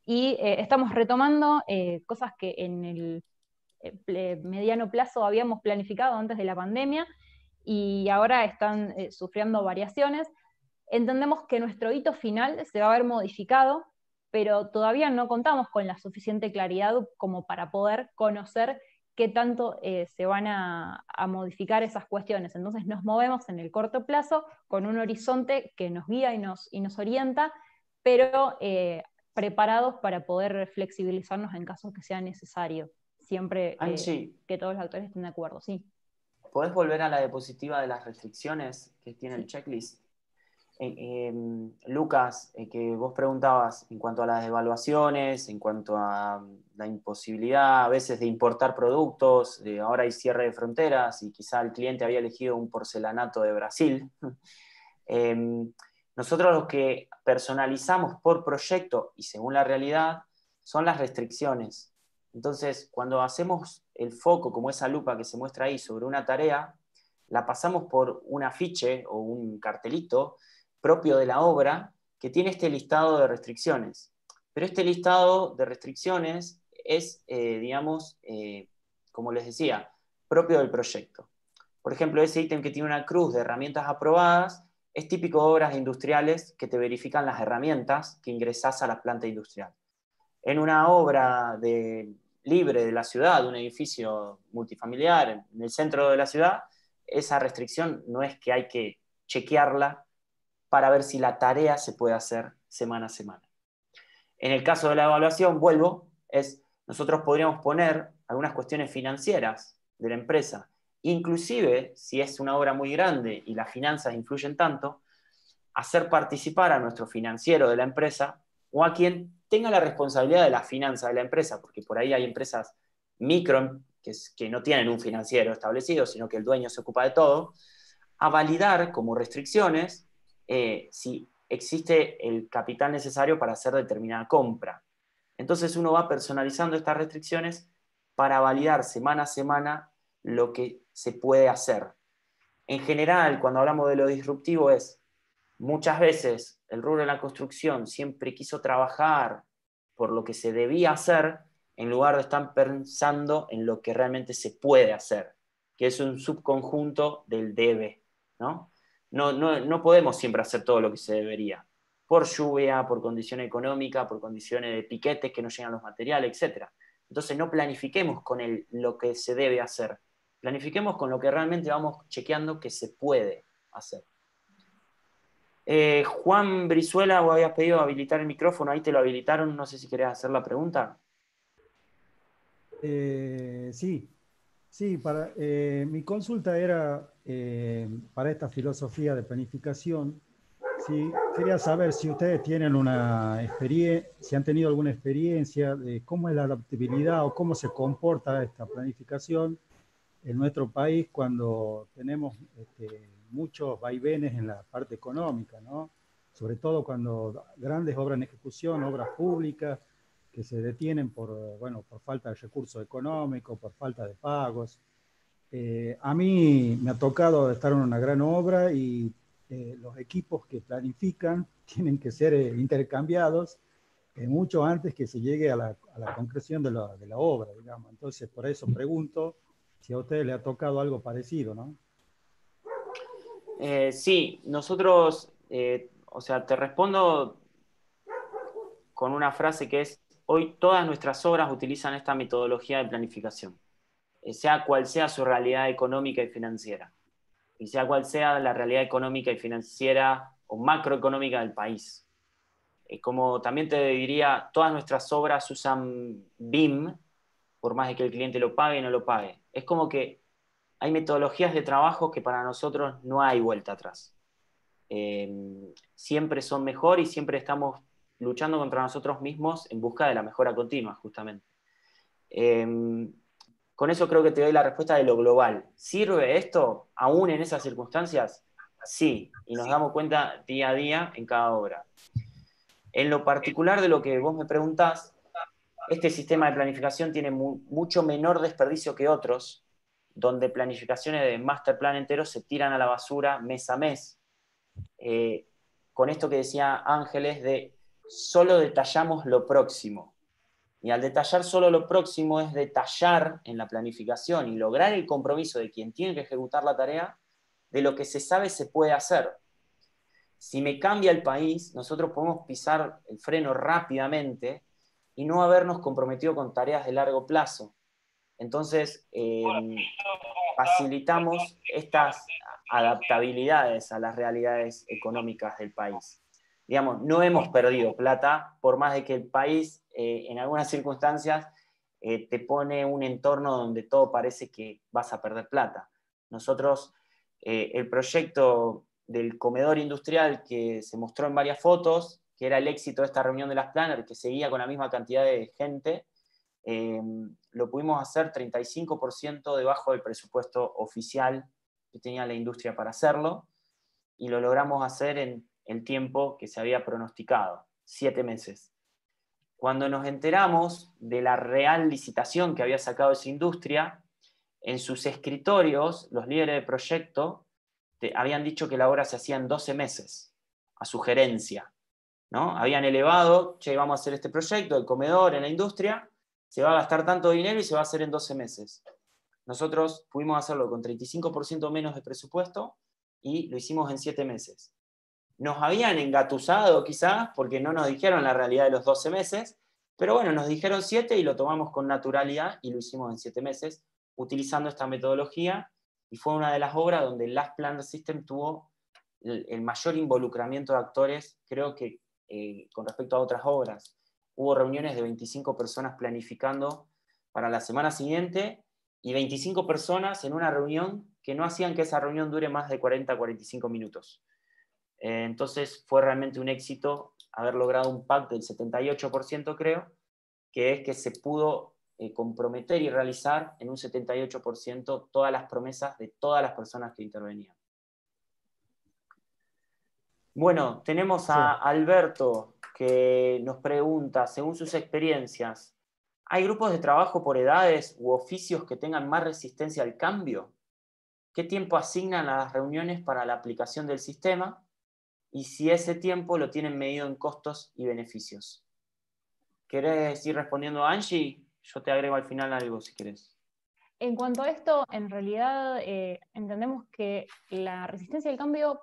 y estamos retomando cosas que en el mediano plazo habíamos planificado antes de la pandemia y ahora están sufriendo variaciones. Entendemos que nuestro hito final se va a ver modificado, pero todavía no contamos con la suficiente claridad como para poder conocer qué tanto se van a modificar esas cuestiones. Entonces nos movemos en el corto plazo con un horizonte que nos guía y nos orienta, pero preparados para poder flexibilizarnos en caso que sea necesario, siempre Angie, que todos los actores estén de acuerdo. Sí. ¿podés volver a la diapositiva de las restricciones que tiene el Sí. checklist? Lucas, que vos preguntabas en cuanto a las evaluaciones, en cuanto a la imposibilidad a veces de importar productos, ahora hay cierre de fronteras y quizá el cliente había elegido un porcelanato de Brasil. Nosotros lo que personalizamos por proyecto y según la realidad son las restricciones. Entonces, cuando hacemos el foco, como esa lupa que se muestra ahí, sobre una tarea, la pasamos por un afiche o un cartelito propio de la obra que tiene este listado de restricciones. Pero este listado de restricciones es, digamos, como les decía, propio del proyecto. Por ejemplo, ese ítem que tiene una cruz de herramientas aprobadas es típico de obras industriales que te verifican las herramientas que ingresás a la planta industrial. En una obra libre de la ciudad, un edificio multifamiliar en el centro de la ciudad, esa restricción no es que hay que chequearla para ver si la tarea se puede hacer semana a semana. En el caso de la evaluación, nosotros podríamos poner algunas cuestiones financieras de la empresa, inclusive si es una obra muy grande y las finanzas influyen tanto, hacer participar a nuestro financiero de la empresa o a quien tenga la responsabilidad de la finanza de la empresa, porque por ahí hay empresas micro que no tienen un financiero establecido, sino que el dueño se ocupa de todo, a validar como restricciones si existe el capital necesario para hacer determinada compra. Entonces uno va personalizando estas restricciones para validar semana a semana lo que se puede hacer. En general, cuando hablamos de lo disruptivo muchas veces el rubro de la construcción siempre quiso trabajar por lo que se debía hacer en lugar de estar pensando en lo que realmente se puede hacer, que es un subconjunto del debe, ¿no? No podemos siempre hacer todo lo que se debería, por lluvia, por condición económica, por condiciones de piquetes que no llegan los materiales, etc. Entonces no planifiquemos con lo que se debe hacer, planifiquemos con lo que realmente vamos chequeando que se puede hacer. Juan Brizuela, vos habías pedido habilitar el micrófono, ahí te lo habilitaron, no sé si querés hacer la pregunta. Sí, mi consulta era para esta filosofía de planificación. Sí, quería saber si ustedes tienen si han tenido alguna experiencia de cómo es la adaptabilidad o cómo se comporta esta planificación en nuestro país cuando tenemos muchos vaivenes en la parte económica, ¿no? Sobre todo cuando grandes obras en ejecución, obras públicas, que se detienen por falta de recursos económicos, por falta de pagos. A mí me ha tocado estar en una gran obra y los equipos que planifican tienen que ser intercambiados mucho antes que se llegue a la concreción de la obra, digamos. Entonces, por eso pregunto si a usted le ha tocado algo parecido, ¿no? Sí, nosotros, te respondo con una frase que es, hoy todas nuestras obras utilizan esta metodología de planificación, sea cual sea su realidad económica y financiera, y sea cual sea la realidad económica y financiera o macroeconómica del país. Como también te diría, todas nuestras obras usan BIM, por más de que el cliente lo pague o no lo pague. Es como que hay metodologías de trabajo que para nosotros no hay vuelta atrás. Siempre son mejor y siempre estamos luchando contra nosotros mismos en busca de la mejora continua, justamente. Con eso creo que te doy la respuesta de lo global. ¿Sirve esto aún en esas circunstancias? Sí, y nos damos cuenta día a día en cada obra. En lo particular de lo que vos me preguntás, este sistema de planificación tiene mucho menor desperdicio que otros, donde planificaciones de master plan enteros se tiran a la basura mes a mes. Con esto que decía Ángeles de solo detallamos lo próximo. Y al detallar solo lo próximo es detallar en la planificación y lograr el compromiso de quien tiene que ejecutar la tarea de lo que se sabe se puede hacer. Si me cambia el país, nosotros podemos pisar el freno rápidamente y no habernos comprometido con tareas de largo plazo. Entonces, facilitamos estas adaptabilidades a las realidades económicas del país. Digamos, no hemos perdido plata, por más de que el país, en algunas circunstancias, te pone un entorno donde todo parece que vas a perder plata. Nosotros, el proyecto del comedor industrial que se mostró en varias fotos, que era el éxito de esta reunión de las planners, que seguía con la misma cantidad de gente, lo pudimos hacer 35% debajo del presupuesto oficial que tenía la industria para hacerlo, y lo logramos hacer en el tiempo que se había pronosticado, 7 meses. Cuando nos enteramos de la real licitación que había sacado esa industria, en sus escritorios, los líderes de proyecto habían dicho que la obra se hacía en 12 meses, a sugerencia, ¿no? Habían elevado, che, vamos a hacer este proyecto, el comedor en la industria, se va a gastar tanto dinero y se va a hacer en 12 meses. Nosotros pudimos hacerlo con 35% menos de presupuesto y lo hicimos en 7 meses. Nos habían engatusado quizás porque no nos dijeron la realidad de los 12 meses, pero bueno, nos dijeron 7 y lo tomamos con naturalidad y lo hicimos en 7 meses utilizando esta metodología, y fue una de las obras donde Last Plan System tuvo el mayor involucramiento de actores, creo que con respecto a otras obras. Hubo reuniones de 25 personas planificando para la semana siguiente y 25 personas en una reunión que no hacían que esa reunión dure más de 40 a 45 minutos. Entonces fue realmente un éxito haber logrado un pack del 78%, creo, que es que se pudo comprometer y realizar en un 78% todas las promesas de todas las personas que intervenían. Bueno, tenemos a Alberto que nos pregunta, según sus experiencias, ¿hay grupos de trabajo por edades u oficios que tengan más resistencia al cambio? ¿Qué tiempo asignan a las reuniones para la aplicación del sistema? Y si ese tiempo lo tienen medido en costos y beneficios. ¿Querés ir respondiendo, Angie? Yo te agrego al final algo si querés. En cuanto a esto, en realidad entendemos que la resistencia al cambio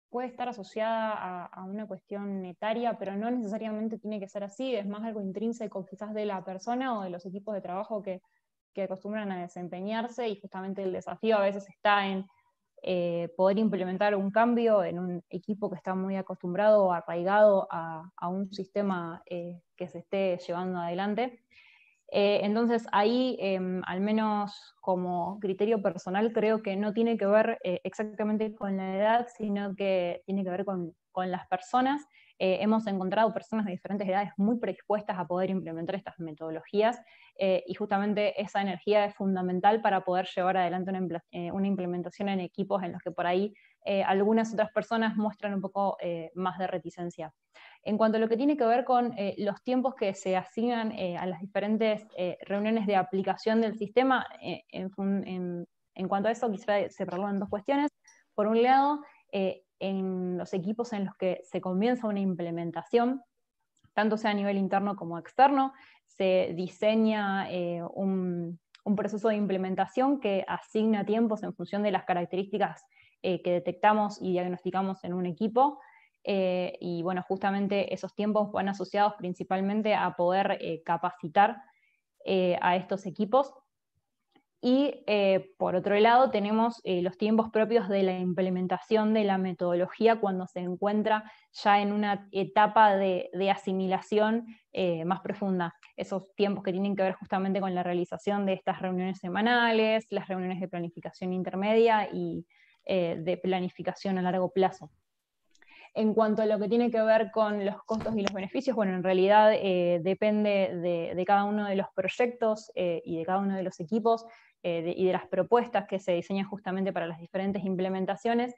puede estar asociada a una cuestión etaria, pero no necesariamente tiene que ser así, es más algo intrínseco quizás de la persona o de los equipos de trabajo que acostumbran a desempeñarse, y justamente el desafío a veces está en poder implementar un cambio en un equipo que está muy acostumbrado o arraigado a un sistema que se esté llevando adelante. Entonces ahí, al menos como criterio personal, creo que no tiene que ver exactamente con la edad, sino que tiene que ver con las personas. Hemos encontrado personas de diferentes edades muy predispuestas a poder implementar estas metodologías, y justamente esa energía es fundamental para poder llevar adelante una implementación en equipos en los que por ahí algunas otras personas muestran un poco más de reticencia. En cuanto a lo que tiene que ver con los tiempos que se asignan a las diferentes reuniones de aplicación del sistema, en cuanto a eso quisiera separarlo en dos cuestiones. Por un lado, en los equipos en los que se comienza una implementación, tanto sea a nivel interno como externo, se diseña un proceso de implementación que asigna tiempos en función de las características que detectamos y diagnosticamos en un equipo. Y bueno, justamente esos tiempos van asociados principalmente a poder capacitar a estos equipos. Y por otro lado tenemos los tiempos propios de la implementación de la metodología cuando se encuentra ya en una etapa de asimilación más profunda. Esos tiempos que tienen que ver justamente con la realización de estas reuniones semanales, las reuniones de planificación intermedia y de planificación a largo plazo. En cuanto a lo que tiene que ver con los costos y los beneficios, bueno, en realidad depende de cada uno de los proyectos y de cada uno de los equipos y de las propuestas que se diseñan justamente para las diferentes implementaciones.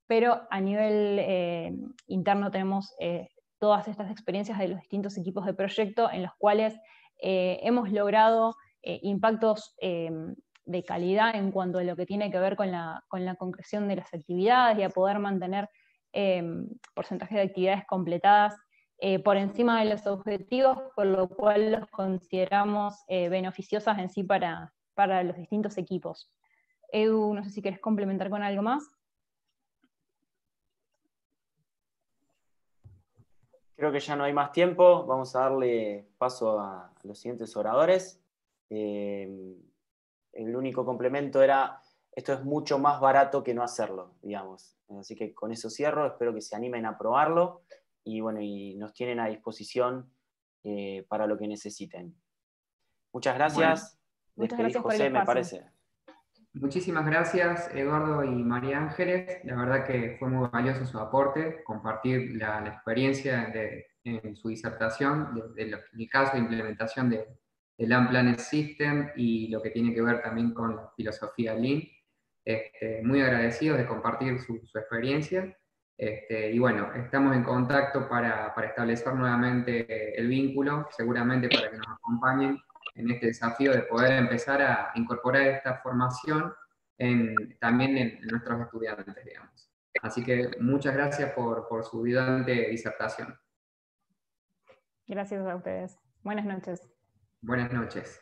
pero a nivel interno tenemos todas estas experiencias de los distintos equipos de proyecto en los cuales hemos logrado impactos de calidad en cuanto a lo que tiene que ver con la concreción de las actividades y a poder mantener porcentaje de actividades completadas por encima de los objetivos, por lo cual los consideramos beneficiosas en sí para los distintos equipos. Edu, no sé si querés complementar con algo más. Creo que ya no hay más tiempo. Vamos a darle paso a los siguientes oradores. El único complemento era, esto es mucho más barato que no hacerlo, digamos. Así que con eso cierro, espero que se animen a probarlo y bueno, y nos tienen a disposición para lo que necesiten. Muchas gracias. Bueno, muchas gracias José, por el me espacio. parece. Muchísimas gracias, Eduardo y María Ángeles. La verdad que fue muy valioso su aporte, compartir la experiencia en su disertación, el caso de implementación del Unplanned System y lo que tiene que ver también con la filosofía Lean. Muy agradecidos de compartir su experiencia. Y bueno, estamos en contacto para establecer nuevamente el vínculo, seguramente para que nos acompañen en este desafío de poder empezar a incorporar esta formación también en nuestros estudiantes, digamos. Así que muchas gracias por su brillante disertación. Gracias a ustedes. Buenas noches. Buenas noches.